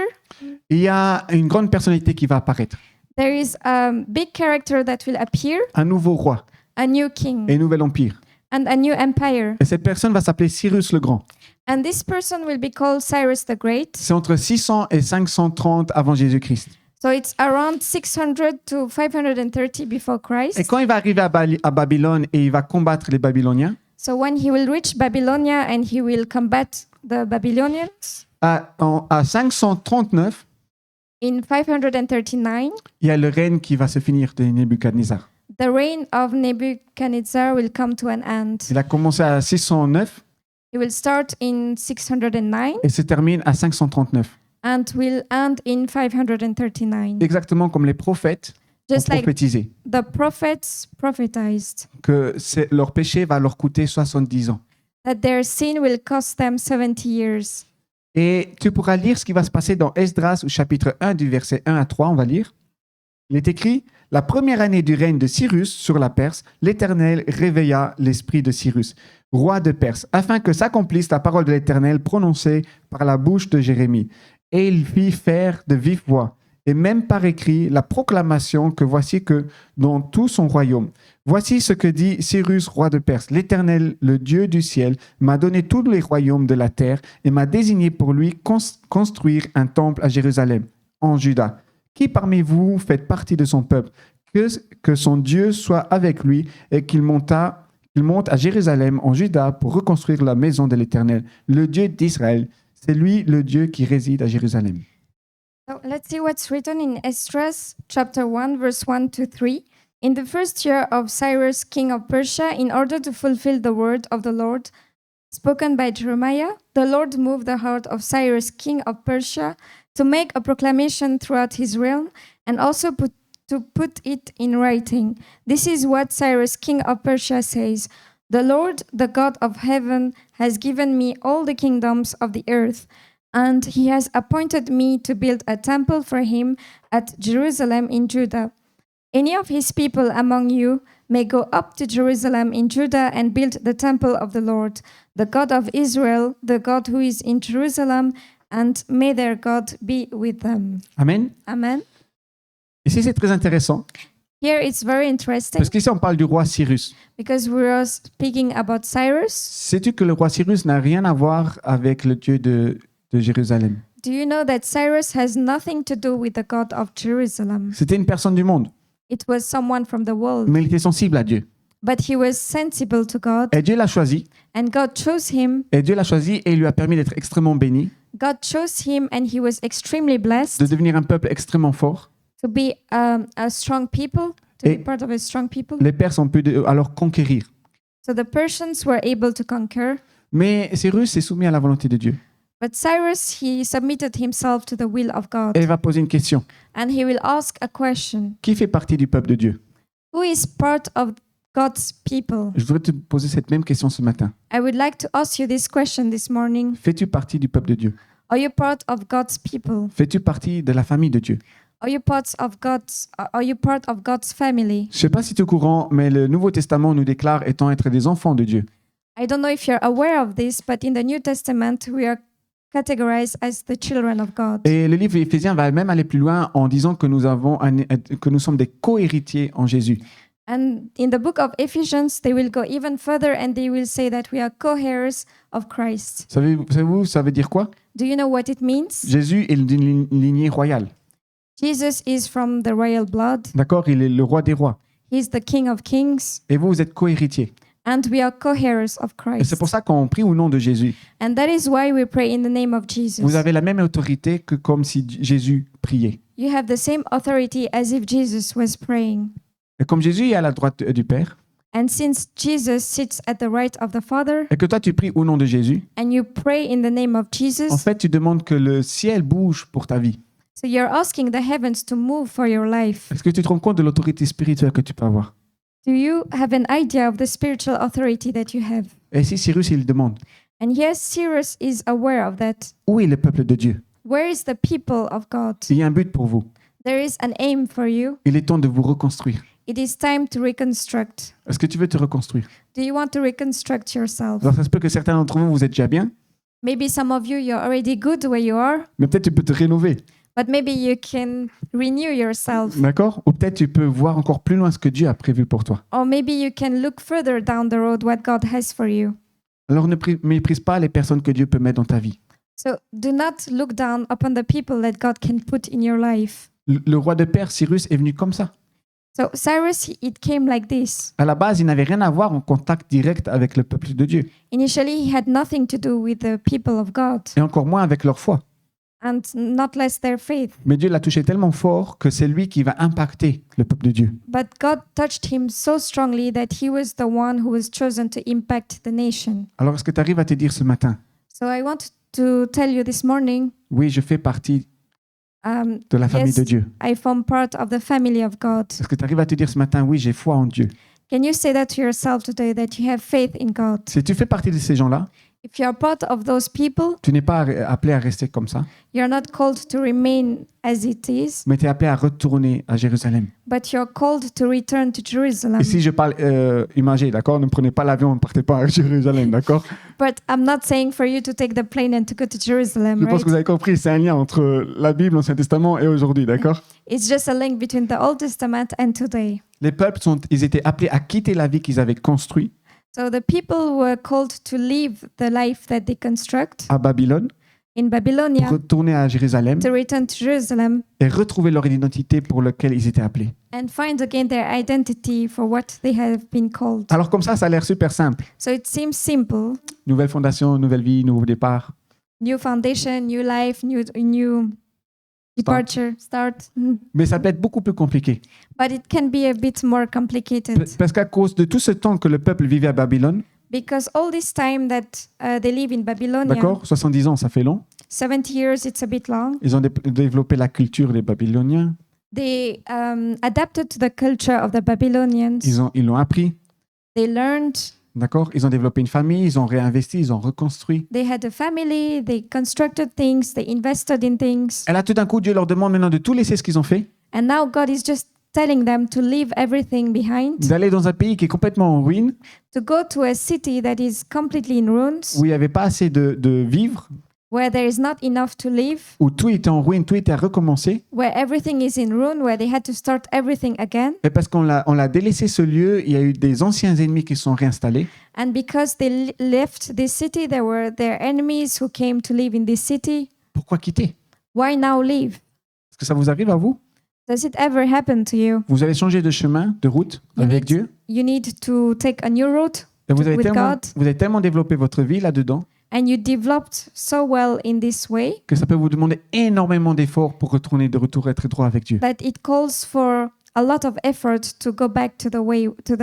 il y a une grande personnalité qui va apparaître. there is a big character that will appear, Un nouveau roi a new king et un nouvel empire. and a new empire. Et cette personne va s'appeler Cyrus le Grand. And this person will be called Cyrus the Great. C'est entre 600 et 530 avant Jésus-Christ. So it's around 600 to 530 before Et Christ. quand il va arriver à Babylone et il va combattre les Babyloniens, So when he will reach Babylonia and he will combat the Babylonians, à 539, in 539, il y a le règne qui va se finir de Nebuchadnezzar. the reign of Nebuchadnezzar will come to an end. Il a commencé à 609 It will start in 609 et se termine à 539. and will end in 539. Exactement comme les prophètes ont Just like prophétisé, the prophets prophesied que leur péché va leur coûter 70 ans. that their sin will cost them 70 years. Et tu pourras lire ce qui va se passer dans Esdras au chapitre 1 du verset 1 à 3, on va lire. Il est écrit « La première année du règne de Cyrus sur la Perse, l'Éternel réveilla l'esprit de Cyrus, roi de Perse, afin que s'accomplisse la parole de l'Éternel prononcée par la bouche de Jérémie. Et il fit faire de vive voix, et même par écrit, la proclamation que voici que dans tout son royaume. Voici ce que dit Cyrus, roi de Perse. L'Éternel, le Dieu du ciel, m'a donné tous les royaumes de la terre et m'a désigné pour lui construire un temple à Jérusalem, en Juda. Qui parmi vous fait partie de son peuple? Que son Dieu soit avec lui et qu'il monte à Jérusalem, en Juda, pour reconstruire la maison de l'Éternel, le Dieu d'Israël. C'est lui le Dieu qui réside à Jérusalem. So let's see what's written in Esdras chapter 1, verse 1 to 3. In the first year of Cyrus, king of Persia, in order to fulfill the word of the Lord spoken by Jeremiah, the Lord moved the heart of Cyrus, king of Persia, to make a proclamation throughout his realm and also to put it in writing. This is what Cyrus, king of Persia, says. The Lord, the God of heaven, has given me all the kingdoms of the earth, and he has appointed me to build a temple for him at Jerusalem in Judah. Any of his people among you may go up to Jerusalem in Judah and build the temple of the Lord, the God of Israel, the God who is in Jerusalem, and may their God be with them. Amen. Amen. Ici, c'est très intéressant, Here it's very interesting parce qu'ici, on parle du roi Cyrus. because we are speaking about Cyrus. Sais-tu que le roi Cyrus n'a rien à voir avec le Dieu de Jérusalem? Do you know that Cyrus has nothing to do with the God of Jerusalem? C'était une personne du monde, It was someone from the world, mais il était sensible à Dieu. but he was sensible to God, Et Dieu l'a choisi, and God chose him. et Dieu l'a choisi et il lui a permis d'être extrêmement béni, God chose him, and he was extremely blessed de devenir un peuple extrêmement fort. to be a strong people, to Et- be part of a strong people. Les Perses ont pu alors conquérir. So the Persians were able to conquer, Mais Cyrus s'est soumis à la volonté de Dieu. but Cyrus, he submitted himself to the will of God, Et il va poser une question. and he will ask a question. Qui fait partie du peuple de Dieu? Who is part of God's people? Je voudrais te poser cette même question ce matin. I would like to ask you this question this morning. Fais-tu partie du peuple de Dieu? Are you part of God's people? Fais-tu partie de la famille de Dieu? Are you part of God's family? Je ne sais pas si tu es au courant, mais le Nouveau Testament nous déclare étant être des enfants de Dieu. I don't know if you're aware of this, but in the New Testament we are categorized as the children of God. Et le livre Éphésiens va même aller plus loin en disant que nous sommes des co-héritiers en Jésus. And in the book of Ephesians, they will go even further and they will say that we are co-heirs of Christ. Savez-vous, ça veut dire quoi? Do you know what it means? Jésus est d'une lignée royale. Jesus is from the royal blood. D'accord? Il est le roi des rois. He's the King of kings. Et vous êtes co-héritiers. And we are co-heirs of Et c'est Christ. pour ça qu'on prie au nom de Jésus. And that is why we pray in the name of Jesus. Vous avez la même autorité que comme si Jésus priait. You have the same authority as if Jesus was praying. Et comme Jésus est à la droite du Père, And since Jesus sits at the right of the Father et que toi tu pries au nom de Jésus, and you pray in the name of en Jesus, fait tu demandes que le ciel bouge pour ta vie. So you're asking the heavens to move for your life. Est-ce que tu te rends compte de l'autorité spirituelle que tu peux avoir? Do you have an idea of the spiritual authority that you have? Et si Cyrus, il demande, And yes, Cyrus is aware of that. où est le peuple de Dieu? Where is the people of God? Il y a un but pour vous. There is an aim for you. Il est temps de vous reconstruire. It is time to reconstruct. Est-ce que tu veux te reconstruire? Do you want to reconstruct yourself? Alors, ça se peut que certains d'entre vous, vous êtes déjà bien, Maybe some of you, you're already good where you are, mais peut-être tu peux te rénover, but maybe you can renew yourself. d'accord? Ou peut-être tu peux voir encore plus loin ce que Dieu a prévu pour toi. Or maybe you can look further down the road what God has for you. Alors, ne méprise pas les personnes que Dieu peut mettre dans ta vie. So do not look down upon the people that God can put in your life. Le roi de Perse, Cyrus, est venu comme ça. So Cyrus, it came like this. À la base, il n'avait rien à voir en contact direct avec le peuple de Dieu, Initially, he had nothing to do with the people of God, et encore moins avec leur foi. and not less their faith. Mais Dieu l'a touché tellement fort que c'est lui qui va impacter le peuple de Dieu. But God touched him so strongly that he was the one who was chosen to impact the nation. Alors, est-ce que tu arrives à te dire ce matin, So I want to tell you this morning, oui, je fais partie de la famille yes, de Dieu? I form part of the family of God. Est-ce que tu arrives à te dire ce matin, oui, j'ai foi en Dieu? Can you say that to yourself today, that you have faith in God? Si tu fais partie de ces gens-là, If you are part of those people, tu n'es pas appelé à rester comme ça, you're not called to remain as it is, mais tu es appelé à retourner à Jérusalem. but you're called to return to Jerusalem. Et si je parle imagé, d'accord? Ne prenez pas l'avion, ne partez pas à Jérusalem, d'accord? But I'm not saying for you to take the plane and to go to Jerusalem, Je pense right? que vous avez compris, c'est un lien entre la Bible, l'Ancien Testament et aujourd'hui, d'accord? It's just a link between the Old Testament and today. Les peuples, ils étaient appelés à quitter la vie qu'ils avaient construite So the people were called to leave the life that they construct à Babylone, in pour Babylonia, retourner à Jérusalem to return to Jerusalem et retrouver leur identité pour laquelle ils étaient appelés. and find again their identity for what they have been called. Alors comme ça a l'air super simple. So it seems simple. Nouvelle fondation, nouvelle vie, nouveau départ. New foundation, new life, new departure, start. Mais ça peut être beaucoup plus compliqué. But it can be a bit more complicated Parce qu'à cause de tout ce temps que le peuple vivait à Babylone, because all this time that they live in Babylonia, d'accord, 70 ans, ça fait long. 70 years, it's a bit long. Ils ont développé la culture des Babyloniens. They adapted to the culture of the Babylonians. Ils l'ont appris, They learned. d'accord. Ils ont développé une famille, ils ont réinvesti, ils ont reconstruit. They had a family. They constructed things. They invested in things. Et là, tout d'un coup, Dieu leur demande maintenant de tout laisser ce qu'ils ont fait, And now God is just telling them to leave everything behind, d'aller dans un pays qui est complètement en ruine, to go to a city that is completely in ruins, où il n'y avait pas assez de vivres, where there is not enough to live, où tout était en ruine, tout était à recommencer. where everything is in ruin, where they had to start everything again. Et parce qu'on l'a délaissé ce lieu, il y a eu des anciens ennemis qui se sont réinstallés. And because they left this city, there were their enemies who came to live in this city. Pourquoi quitter? Why now leave? Est-ce que ça vous arrive à vous? Does it ever happen to you? Vous avez changé de chemin, de route avec Dieu, You need to take a new route et vous avez with tellement God, développé votre vie là-dedans and you developed so well in this way que ça peut vous demander énormément d'efforts pour retourner de retour être droit avec Dieu. that it calls for a lot of effort to go back to the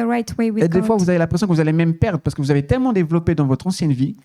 right way Et with des fois, God. vous avez l'impression que vous allez même perdre parce que vous avez tellement développé dans votre ancienne vie.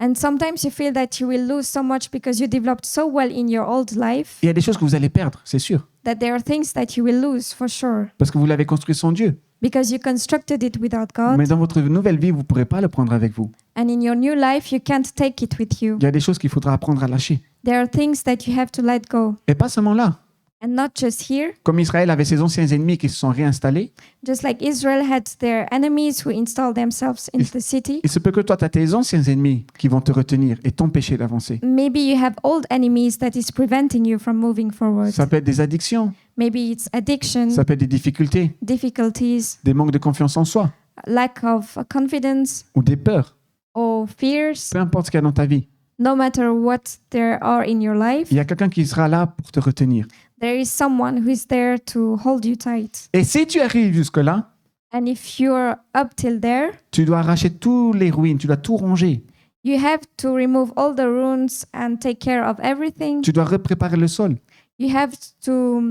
And sometimes you feel that you will lose so much because you developed so well in your old life Il y a des choses que vous allez perdre, c'est sûr, that there are things that you will lose for sure parce que vous l'avez construit sans Dieu. because you constructed it without God. Mais dans votre nouvelle vie, vous ne pourrez pas le prendre avec vous. And in your new life, you can't take it with you. Il y a des choses qu'il faudra apprendre à lâcher. There are things that you have to let go. Et pas seulement là. And not just here. Comme Israël avait ses anciens ennemis qui se sont réinstallés, Just like Israel had their enemies who installed themselves in the city, il se peut que toi, tu as tes anciens ennemis qui vont te retenir et t'empêcher d'avancer. maybe you have old enemies that is preventing you from moving forward. Ça peut être des addictions, Maybe it's addiction, ça peut être des difficultés, difficulties, des manques de confiance en soi lack of confidence, ou des peurs. or fears. Peu importe ce qu'il y a dans ta vie, No matter what there are in your life, il y a quelqu'un qui sera là pour te retenir. there is someone who is there to hold you tight. Et si tu arrives jusque-là, And if you're up till there, tu dois arracher tous les ruines, tu dois tout ranger. you have to remove all the ruins and take care of everything. Tu dois repréparer le sol. You have to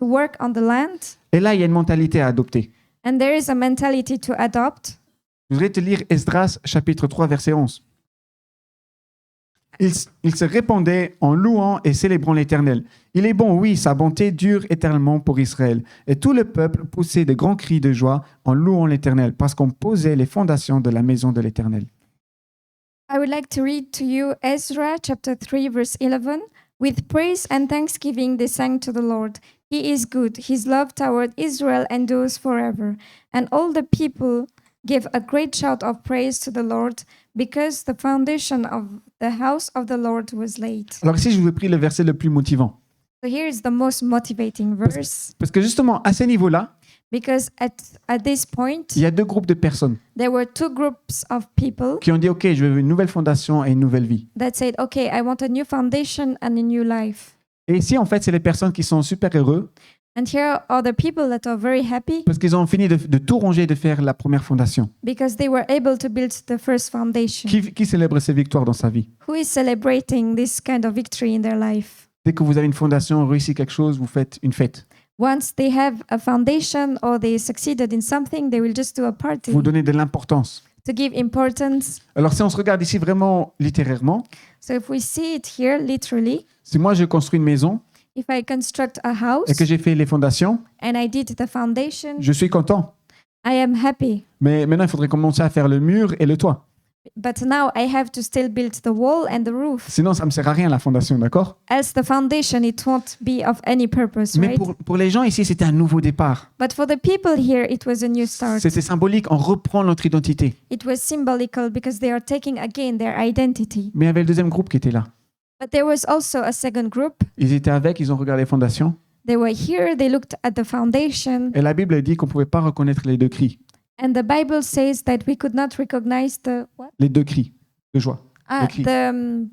work on the land. Et là, il y a une mentalité à adopter. And there is a mentality to adopt. Je voudrais te lire Esdras chapitre 3, verset 11. Ils se répandaient en louant et célébrant l'Éternel. Il est bon, oui, sa bonté dure éternellement pour Israël. Et tout le peuple poussait de grands cris de joie en louant l'Éternel, parce qu'on posait les fondations de la maison de l'Éternel. I would like to read to you Ezra chapter 3 verse 11. With praise and thanksgiving they sang to the Lord. He is good. His love toward Israel endures forever. And all the people gave a great shout of praise to the Lord because the foundation of the house of the Lord was laid. Alors ici, je vous ai pris le verset le plus motivant. So here is the most motivating verse Parce que justement, à ce niveau-là, because at this point il y a deux groupes de personnes there were two groups of people qui ont dit, OK, je veux une nouvelle fondation et une nouvelle vie. that said, okay, I want a new foundation and a new life. Et ici, en fait, c'est les personnes qui sont super heureux And here are the people that are very happy parce qu'ils ont fini de tout ronger, de faire la première fondation. because they were able to build the first foundation. Qui célèbre ses victoires dans sa vie? Who is celebrating this kind of victory in their life? Dès que vous avez une fondation, réussi quelque chose, vous faites une fête. Once they have a foundation or they succeeded in something, they will just do a party Vous donnez de l'importance. to give importance. Alors si on se regarde ici vraiment littérairement, So if we see it here literally, si moi je construis une maison if I construct a house et que j'ai fait les fondations, and I did the foundation, je suis content. I am happy. Mais maintenant, il faudrait commencer à faire le mur et le toit. But now I have to still build the wall and the roof. Sinon, ça ne me sert à rien la fondation, d'accord? Else the foundation, it won't be of any purpose, Mais right? pour les gens ici, c'était un nouveau départ. But for the people here, it was a new start. C'était symbolique, on reprend notre identité. It was symbolical because they are taking again their identity. Mais il y avait le deuxième groupe qui était là. But there was also a second group. Ils étaient avec, ils ont regardé les fondations. They were here, they looked at the foundation, Et la Bible dit qu'on ne pouvait pas reconnaître les deux cris. and the Bible says that we could not recognize the what? Les deux cris de joie. Okay. The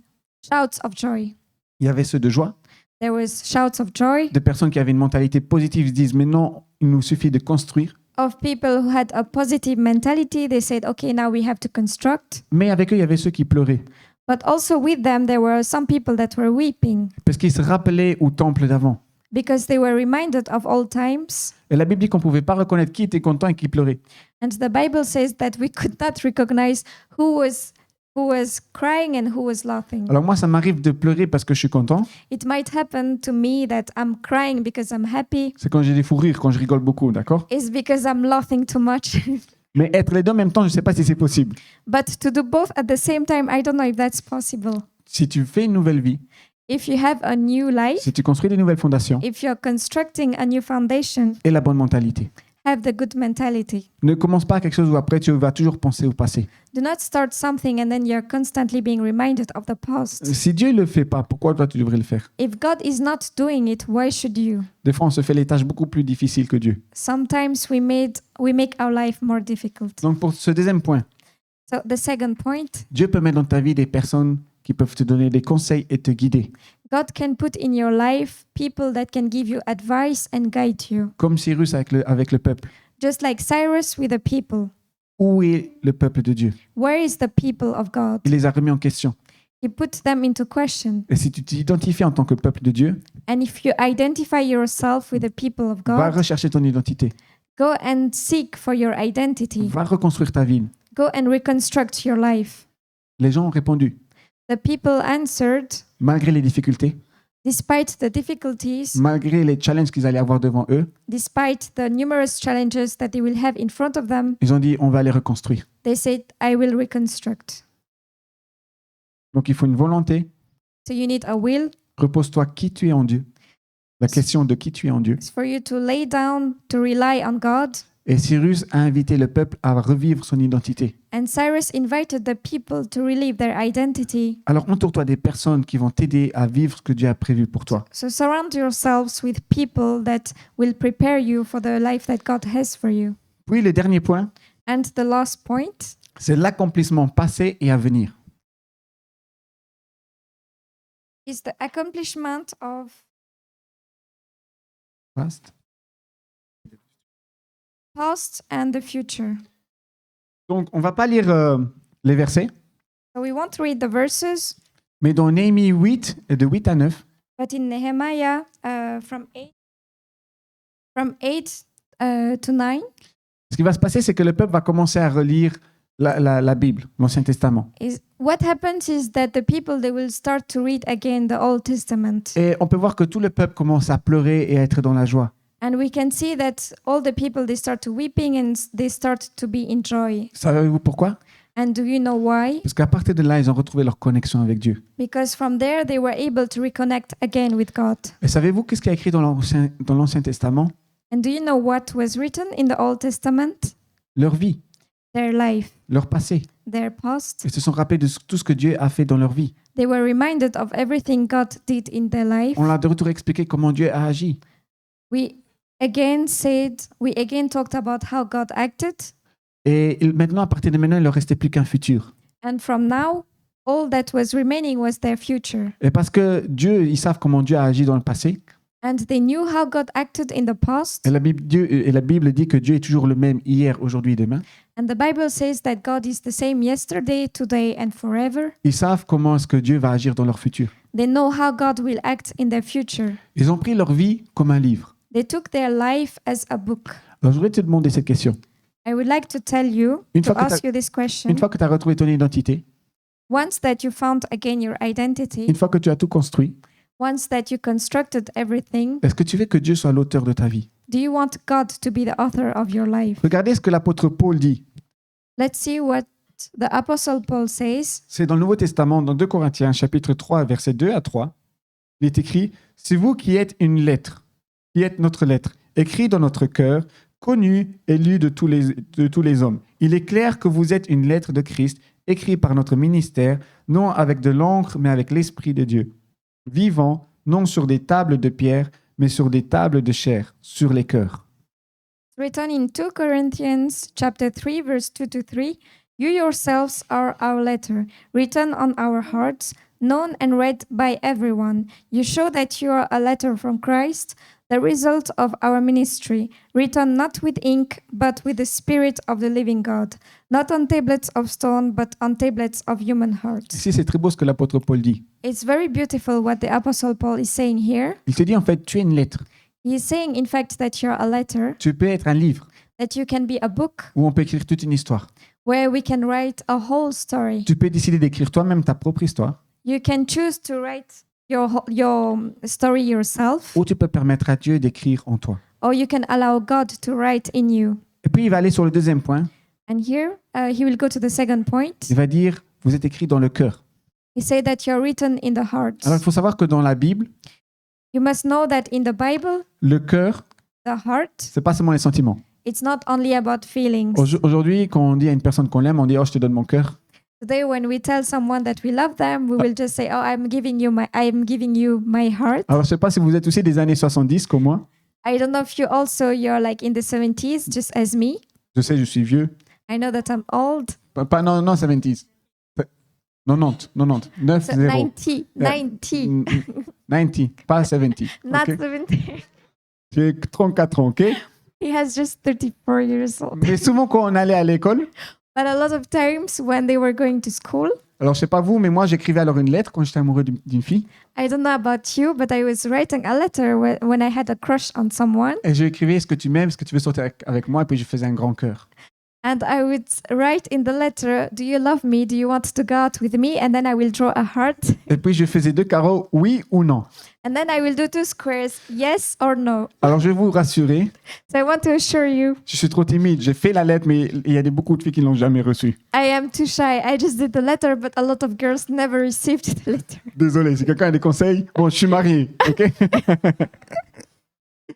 shouts of joy. Il y avait ceux de joie, There was shouts of joy de personnes qui avaient une mentalité positive, se disent, mais non, il nous suffit de construire. of people who had a positive mentality. They said, okay, now we have to construct. Mais avec eux, il y avait ceux qui pleuraient. But also with them, there were some people that were weeping Parce qu'ils se rappelaient au temple d'avant. because they were reminded of old times. Et la Bible dit qu'on ne pouvait pas reconnaître qui était content et qui pleurait. And the Bible says that we could not recognize who was crying and who was laughing. Alors moi, ça m'arrive de pleurer parce que je suis content. It might happen to me that I'm crying because I'm happy. C'est quand j'ai des fous rires, quand je rigole beaucoup, d'accord? It's because I'm laughing too much. Mais être les deux en même temps, je ne sais pas si c'est possible. But to do both at the same time, I don't know if that's possible. Si tu fais une nouvelle vie, If you have a new life, si tu construis des nouvelles fondations if you're constructing a new foundation, et la bonne mentalité, have the good mentality. ne commence pas quelque chose où après tu vas toujours penser au passé. Do not start something and then you're constantly being reminded of the past. Si Dieu ne le fait pas, pourquoi toi tu devrais le faire? If God is not doing it, why should you? Des fois, on se fait les tâches beaucoup plus difficiles que Dieu. Sometimes we make our life more difficult. Donc pour ce deuxième point, So the second point, Dieu peut mettre dans ta vie des personnes qui peuvent te donner des conseils et te guider. God can put in your life people that can give you advice and guide you. Comme Cyrus avec le peuple. Just like Cyrus with the people. Où est le peuple de Dieu? Where is the people of God? Il les a remis en question. He put them into question. Et si tu t'identifies en tant que peuple de Dieu, And if you identify yourself with the people of va God, rechercher ton identité. go and seek for your identity. Va reconstruire ta vie. Go and reconstruct your life. Les gens ont répondu, The people answered, malgré les difficultés, despite the difficulties, malgré les challenges qu'ils allaient avoir devant eux, despite the numerous challenges that they will have in front of them, ils ont dit, on va les reconstruire. they said, I will reconstruct. Donc il faut une volonté. So you need a will. Repose-toi qui tu es en Dieu. La question de qui tu es en Dieu. It's for you to lay down, to rely on God. Et Cyrus a invité le peuple à revivre son identité. And Cyrus invited the people to relive their identity. Alors entoure-toi des personnes qui vont t'aider à vivre ce que Dieu a prévu pour toi. So surround yourselves with people that will prepare you for the life that God has for you. Puis le dernier point, And the last point c'est l'accomplissement passé et à venir. is the accomplishment of Past. past and the future. Donc on va pas lire les versets, So we won't read the verses, mais dans Néhémie 8, de 8 à 9, but in Nehemiah from 8 to 9, ce qui va se passer, c'est que le peuple va commencer à relire la Bible, l'Ancien Testament. What happens is that the people, they will start to read again the Old Testament. Et on peut voir que tout le peuple commence à pleurer et à être dans la joie. And we can see that all the people, they start to weeping and they start to be in joy. Savez-vous pourquoi? And do you know why? Parce qu'à partir de là, ils ont retrouvé leur connexion avec Dieu. Because from there, they were able to reconnect again with God. Et savez-vous qu'est-ce qui est écrit dans l'Ancien Testament? And do you know what was written in the Old Testament? Leur vie, Their life, leur passé. their past. Ils se sont rappelés de tout ce que Dieu a fait dans leur vie. They were reminded of everything God did in their life. On a de retour expliqué comment Dieu a agi. We again talked about how God acted. Et maintenant, à partir de maintenant, il ne leur restait plus qu'un futur. And from now, all that was remaining was their future. Et parce que Dieu, ils savent comment Dieu a agi dans le passé. And they knew how God acted in the past. Et la Bible dit que Dieu est toujours le même hier, aujourd'hui et demain. And the Bible says that God is the same yesterday, today, and forever. Ils savent comment est-ce que Dieu va agir dans leur futur. They know how God will act in their future. Ils ont pris leur vie comme un livre. They took their life as a book. Alors, je voudrais te demander cette question. I would like to tell you, Une to fois que ask you this question. Une fois que tu as retrouvé ton identité, Once that you found again your identity, une fois que tu as tout construit, once that you constructed everything, est-ce que tu veux que Dieu soit l'auteur de ta vie? do you want God to be the author of your life? Regardez ce que l'apôtre Paul dit. Let's see what the Apostle Paul says. C'est dans le Nouveau Testament, dans 2 Corinthiens, chapitre 3, versets 2 à 3. Il est écrit « C'est vous qui êtes une lettre, qui êtes notre lettre, écrite dans notre cœur, connue et lue de tous les hommes. Il est clair que vous êtes une lettre de Christ, écrite par notre ministère, non avec de l'encre, mais avec l'Esprit de Dieu, vivant, non sur des tables de pierre, mais sur des tables de chair, sur les cœurs. » Written in 2 Corinthians chapter 3 verse 2 to 3, you yourselves are our letter, written on our hearts, known and read by everyone. You show that you are a letter from Christ, the result of our ministry, written not with ink, but with the Spirit of the living God, not on tablets of stone, but on tablets of human hearts. Ici, c'est très beau ce que l'apôtre Paul dit. It's very beautiful what the Apostle Paul is saying here. Il te dit en fait, tu es une lettre. He is saying, in fact, that you're a letter, Tu peux être un livre that you can be a book où on peut écrire toute une histoire. where we can write a whole story. Tu peux décider d'écrire toi-même ta propre histoire You can choose to write your story yourself, ou tu peux permettre à Dieu d'écrire en toi. or you can allow God to write in you. Et puis il va aller sur le deuxième point. And here he will go to the second point. Il va dire, vous êtes écrit dans le cœur. He said that you're written in the heart. Alors il faut savoir que dans la Bible, You must know that in the Bible, le cœur, the heart, c'est pas seulement les sentiments. it's not only about feelings. Aujourd'hui, quand on dit à une personne qu'on l'aime, on dit, oh, je te donne mon cœur. Today, when we tell someone that we love them, we will just say, "Oh, I'm giving you my heart." Alors je sais pas si vous êtes aussi des années 70 comme moi. I don't know if you're like in the 70s, just as me. Je sais, je suis vieux. I know that I'm old. Non, 70. 90, 9, So 0. 90, 90, 90, pas 70. not ok? 70. J'ai 34 ans, ok? He has just 34 years old. Mais souvent, quand on allait à l'école, But a lot of times when they were going to school, alors je sais pas vous, mais moi, j'écrivais alors une lettre quand j'étais amoureux d'une fille. I don't know about you, but I was writing a letter when I had a crush on someone. Et je écrivais, est-ce que tu m'aimes, est-ce que tu veux sortir avec moi? Et puis je faisais un grand cœur. And I would write in the letter, "Do you love me? Do you want to go out with me?" And then I will draw a heart. Et puis je faisais 2 carreaux, oui ou non. And then I will do 2 squares, yes or no. Alors je vais vous rassurer, So I want to assure you, je suis trop timide. J'ai fait la lettre, mais il y a beaucoup de filles qui ne l'ont jamais reçue. I am too shy. I just did the letter, but a lot of girls never received the letter. Désolé, si quelqu'un a des conseils, bon, je suis marié, ok?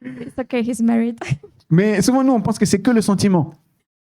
It's okay, he's married. Mais souvent, nous, on pense que c'est que le sentiment.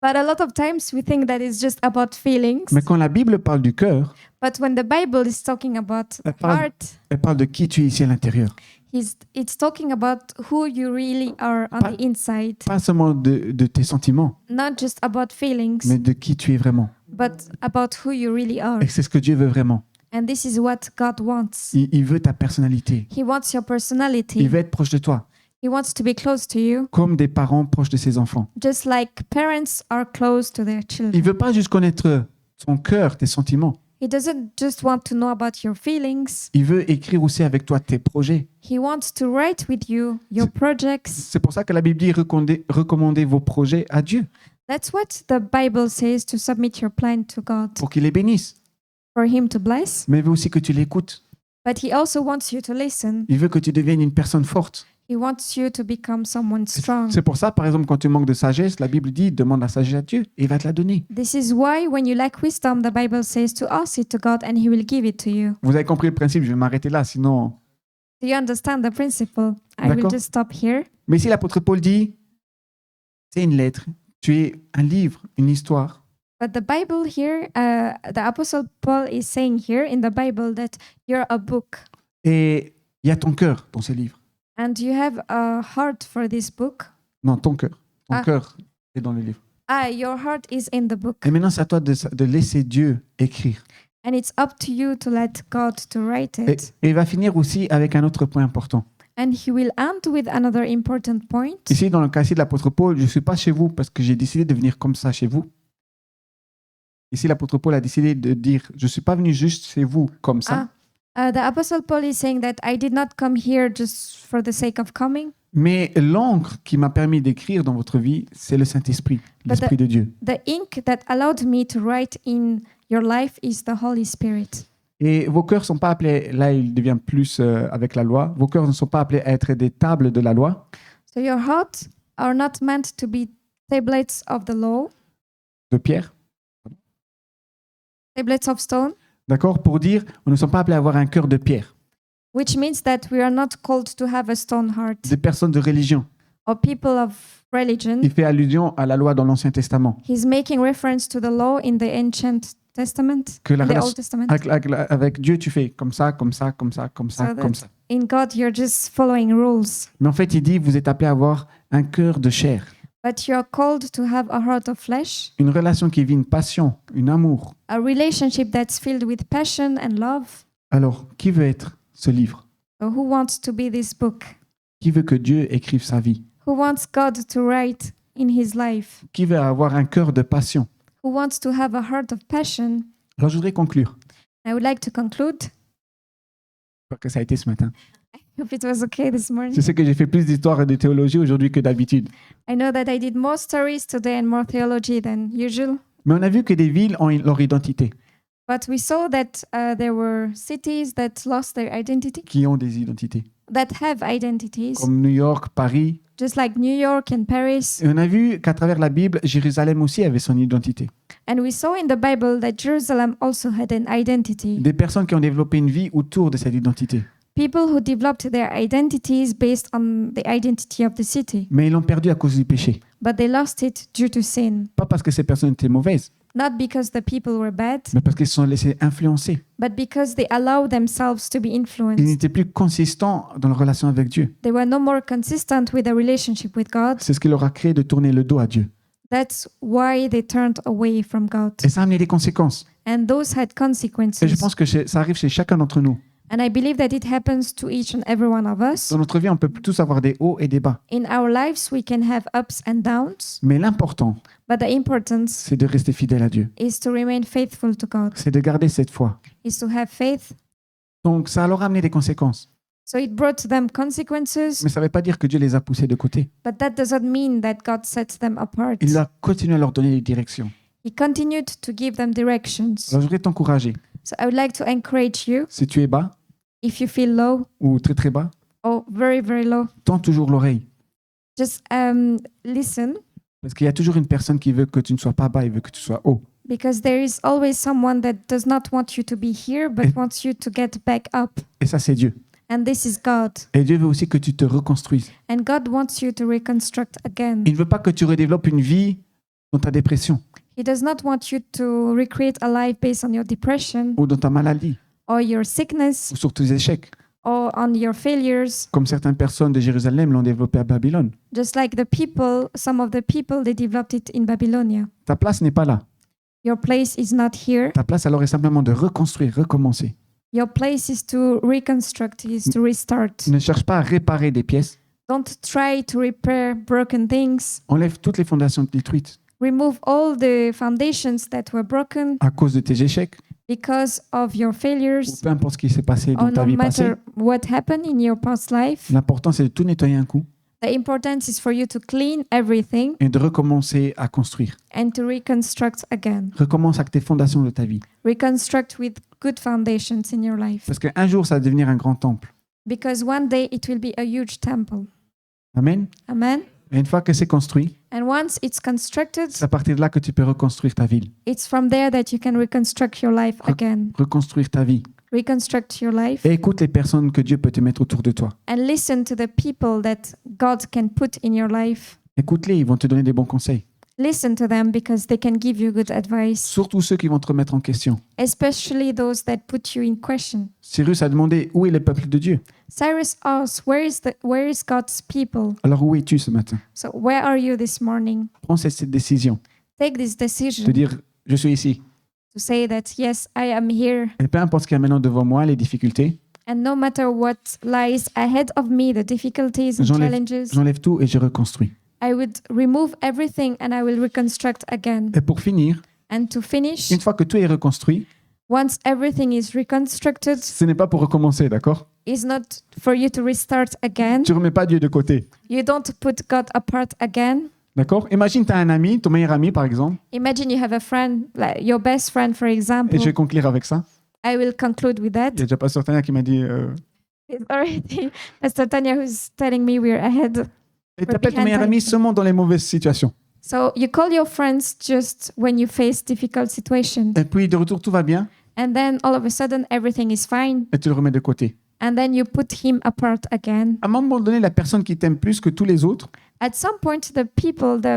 But a lot of times we think that it's just about feelings. Mais quand la Bible parle du cœur, But when the Bible is talking about heart, elle parle de qui tu es ici à l'intérieur. it's talking about who you really are on the inside. Pas seulement de tes sentiments, Not just about feelings, mais de qui tu es vraiment. but about who you really are. Et c'est ce que Dieu veut vraiment. And this is what God wants. Il veut ta personnalité. He wants your personality. Il veut être proche de toi, He wants to be close to you, comme des parents proches de ses enfants. just like parents are close to their Il children. veut pas juste connaître ton cœur, tes sentiments. He doesn't just want to know about your feelings. Il veut écrire aussi avec toi tes projets. He wants to write with you your projects. C'est pour ça que la Bible dit recommandez vos projets à Dieu. That's what the Bible says, to submit your plan to God, pour qu'il les bénisse. for Him to bless. Mais il veut aussi que tu l'écoutes. But He also wants you to listen. Il veut que tu deviennes une personne forte. He wants you to become someone strong. C'est pour ça, par exemple, quand tu manques de sagesse, la Bible dit demande la sagesse à Dieu et il va te la donner. This is why when you lack wisdom, the Bible says to ask it to God and He will give it to you. Vous avez compris le principe, je vais m'arrêter là, sinon. Do you understand the principle? I will D'accord. just stop here. Mais ici, l'apôtre Paul dit c'est une lettre, tu es un livre, une histoire. But the Bible here, the Apostle Paul is saying here in the Bible that you're a book Et il y a ton cœur dans ce livre. and you have a heart for this book. Non, ton cœur. Ton Ah. cœur est dans le livre. Your heart is in the book. Et maintenant, c'est à toi de laisser Dieu écrire. And it's up to you to let God to write Et it. il va finir aussi avec un autre point important. And He will end with another important point. Ici, dans le cas de l'apôtre Paul, je ne suis pas chez vous parce que j'ai décidé de venir comme ça chez vous. Ici, l'apôtre Paul a décidé de dire, je ne suis pas venu juste chez vous comme ça, The Apostle Paul is saying that I did not come here just for the sake of coming. mais l'encre qui m'a permis d'écrire dans votre vie, c'est le Saint-Esprit, l'Esprit de Dieu. The ink that allowed me to write in your life is the Holy Spirit. Et vos cœurs ne sont pas appelés, là il devient plus avec la loi, vos cœurs ne sont pas appelés à être des tables de la loi, So your hearts are not meant to be tablets of the law, de pierre, tablets of stone, d'accord, pour dire, nous ne sommes pas appelés à avoir un cœur de pierre, which means that we are not called to have a stone heart des personnes de religion. or people of religion. Il fait allusion à la loi dans l'Ancien Testament. He's making reference to the law in the Ancient Testament, Que la in the relation- Old Testament. Avec Dieu, tu fais comme ça, comme ça, comme ça, comme ça, So comme that ça. in God, you're just following rules. Mais en fait, il dit, vous êtes appelés à avoir un cœur de chair, But you're called to have a heart of flesh, une relation qui vit une passion, un amour. a relationship that's filled with passion and love. Alors, qui veut être ce livre? So who wants to be this book? Qui veut que Dieu écrive sa vie? Who wants God to write in his life? Qui veut avoir un cœur de passion? Who wants to have a heart of passion? Alors, je voudrais conclure. I would like to conclude. J'espère que ça a été ce matin. Hope it was okay this morning. Je sais que j'ai fait plus d'histoire et de théologie aujourd'hui que d'habitude. I know that I did more stories today and more theology than usual. Mais on a vu que des villes ont leur identité, But we saw that there were cities that lost their identity, qui ont des identités, that have identities, comme New York, Paris. just like New York and Paris. Et on a vu qu'à travers la Bible, Jérusalem aussi avait son identité. And we saw in the Bible that Jerusalem also had an identity. Des personnes qui ont développé une vie autour de cette identité. People who developed their identities based on the identity of the city, Mais ils l'ont perdu à cause du péché. but they lost it due to sin. Pas parce que ces personnes étaient mauvaises, Not because the people were bad, mais parce qu'ils se sont laissés influencer. but because they allowed themselves to be Ils influenced. n'étaient plus consistants dans leur relation avec Dieu. They were no more consistent with a relationship with God. C'est ce qui leur a créé de tourner le dos à Dieu. That's why they turned away from God. Et ça a amené des conséquences. And those had Et je consequences. pense que ça arrive chez chacun d'entre nous. And I believe that it happens to each and every one of us. Dans notre vie, on peut tous avoir des hauts et des bas. In our lives, we can have ups and downs, Mais l'important, but the importance c'est de rester fidèle à Dieu. is to remain faithful to God, C'est de garder cette foi. is to have faith. Donc, ça a leur amené des conséquences. So it brought them consequences, Mais ça ne veut pas dire que Dieu les a poussés de côté. but that doesn't mean that God sets them apart. Il a continué à leur donner des directions. He continued to give them directions. Alors, je voudrais t'encourager. So I would like to encourage you, Si tu es bas if you feel low ou très très bas, or very, very low, tends toujours l'oreille. just listen, Parce qu'il y a toujours une personne qui veut que tu ne sois pas bas, il veut que tu sois haut. because there is always someone that does not want you to be here, but Et- wants you to get back up. Et ça, c'est Dieu. And this is God. Et Dieu veut aussi que tu te reconstruises. And God wants you to reconstruct again. Il ne veut pas que tu redéveloppes une vie dans ta dépression He does not want you to recreate a life based on your depression ou dans ta maladie or your sickness ou sur tes échecs, or on your failures, comme certaines personnes de Jérusalem l'ont développé à Babylone. just like some of the people, they developed it in Babylonia. Ta place n'est pas là. Your place is not here. Ta place alors est simplement de reconstruire, recommencer. Your place is to reconstruct, is to restart. Ne cherche pas à réparer des pièces. Don't try to repair broken things. Enlève toutes les fondations détruites Remove all the foundations that were broken à cause de tes échecs because of your ou failures peu importe ce qui s'est passé dans or ta no vie passée. matter what happened in your past life. L'important, c'est de tout nettoyer un coup The importance is for you to clean everything et de recommencer à construire. and to reconstruct again. Recommence avec tes fondations de ta vie. Reconstruct with good foundations in your life. Parce qu'un jour, ça va devenir un grand temple. Because one day it will be a huge temple. Amen. Amen. Et une fois que c'est construit, And once it's constructed, c'est à partir de là que tu peux reconstruire ta ville. it's from there that you can reconstruct your life again. Reconstruire ta vie. Reconstruct your life Et écoute les personnes que Dieu peut te mettre autour de toi. and listen to the people that God can put in your life. Écoute-les, ils vont te donner des bons conseils. Listen to them because they can give you good advice, Surtout ceux qui vont te remettre en question. especially those that put you in question. Cyrus a demandé où est le peuple de Dieu. Cyrus asked, where is God's people? Alors où es-tu ce matin? So where are you this morning? Prends cette décision Take this de decision dire je suis ici. to say that, yes, I am here. Et peu importe ce qu'il y a maintenant devant moi, les difficultés, And no matter what lies ahead of me, the difficulties and challenges, j'enlève tout et je reconstruis. I would remove everything and I will reconstruct again. Et pour finir, And to finish, une fois que tout est reconstruit, once everything is reconstructed, ce n'est pas pour recommencer, d'accord? is not for you to restart again. Tu remets pas Dieu de côté, You don't put God apart again. d'accord? Imagine tu as un ami, ton meilleur ami par exemple, Imagine you have a friend, like your best friend, for example. et je vais conclure avec ça. I will conclude with that. Il y a déjà Pasteur Tania qui m'a dit It's already Pastor Tanya who's telling me we're ahead. et t'appelles ton meilleur ami seulement dans les mauvaises situations. So you call your friends just when you face difficult situations. Et puis de retour tout va bien And then all of a sudden everything is fine. et tu le remets de côté. And then you put him apart again. À un moment donné, la personne qui t'aime plus que tous les autres At some point, the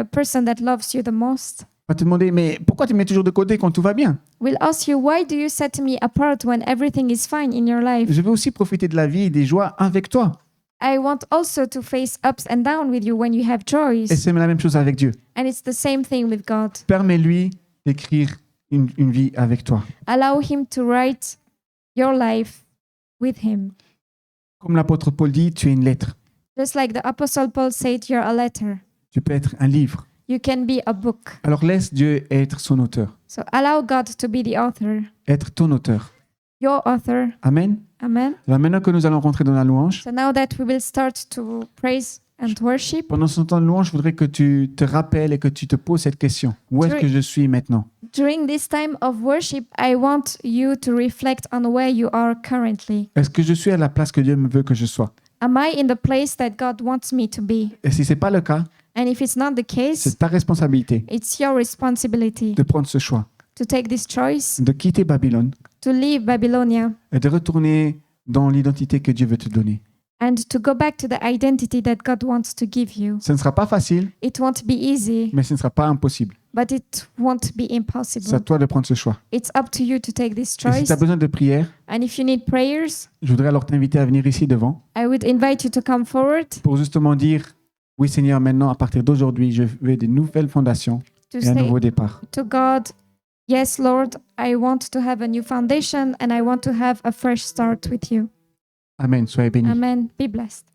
person that loves you the most, va te demander mais pourquoi tu me mets toujours de côté quand tout va bien? will ask you, why do you set me apart when everything is fine in your life? Je veux aussi profiter de la vie et des joies avec toi. I want also to face ups and downs with you when you have joys. Et c'est la même chose avec Dieu. And it's the same thing with God. Permets-lui d'écrire une vie avec toi. Allow him to write your life with him. Comme l'apôtre Paul dit, tu es une lettre. Just like the Apostle Paul said, you're a letter. Tu peux être un livre. You can be a book. Alors laisse Dieu être son auteur, So allow God to be the author, être ton auteur. your author. Amen. Amen. Alors maintenant que nous allons rentrer dans la louange, So now that we will start to praise and worship, pendant ce temps de louange, je voudrais que tu te rappelles et que tu te poses cette question. Où est-ce que je suis maintenant? during this time of worship, I want you to reflect on where you are currently. Est-ce que je suis à la place que Dieu me veut que je sois? Am I in the place that God wants me to be? Et si ce n'est pas le cas, And if it's not the case, c'est ta responsabilité it's your responsibility de prendre ce choix, to take this choice, de quitter Babylone to leave Babylonia et de retourner dans l'identité que Dieu veut te donner. and to go back to the identity that God wants to give you. Ce ne sera pas facile, It won't be easy, mais ce ne sera pas impossible. but it won't be C'est à impossible. toi de prendre ce choix. It's up to you to take this Et si choice. tu as besoin de prière, And if you need prayers, je voudrais alors t'inviter à venir ici devant I would invite you to come forward pour justement dire, oui Seigneur, maintenant à partir d'aujourd'hui, je veux des nouvelles fondations to et un say nouveau départ. to God, yes, Lord, I want to have a new foundation and I want to have a fresh start with you. Amen, soyez bénis. Amen. Be blessed.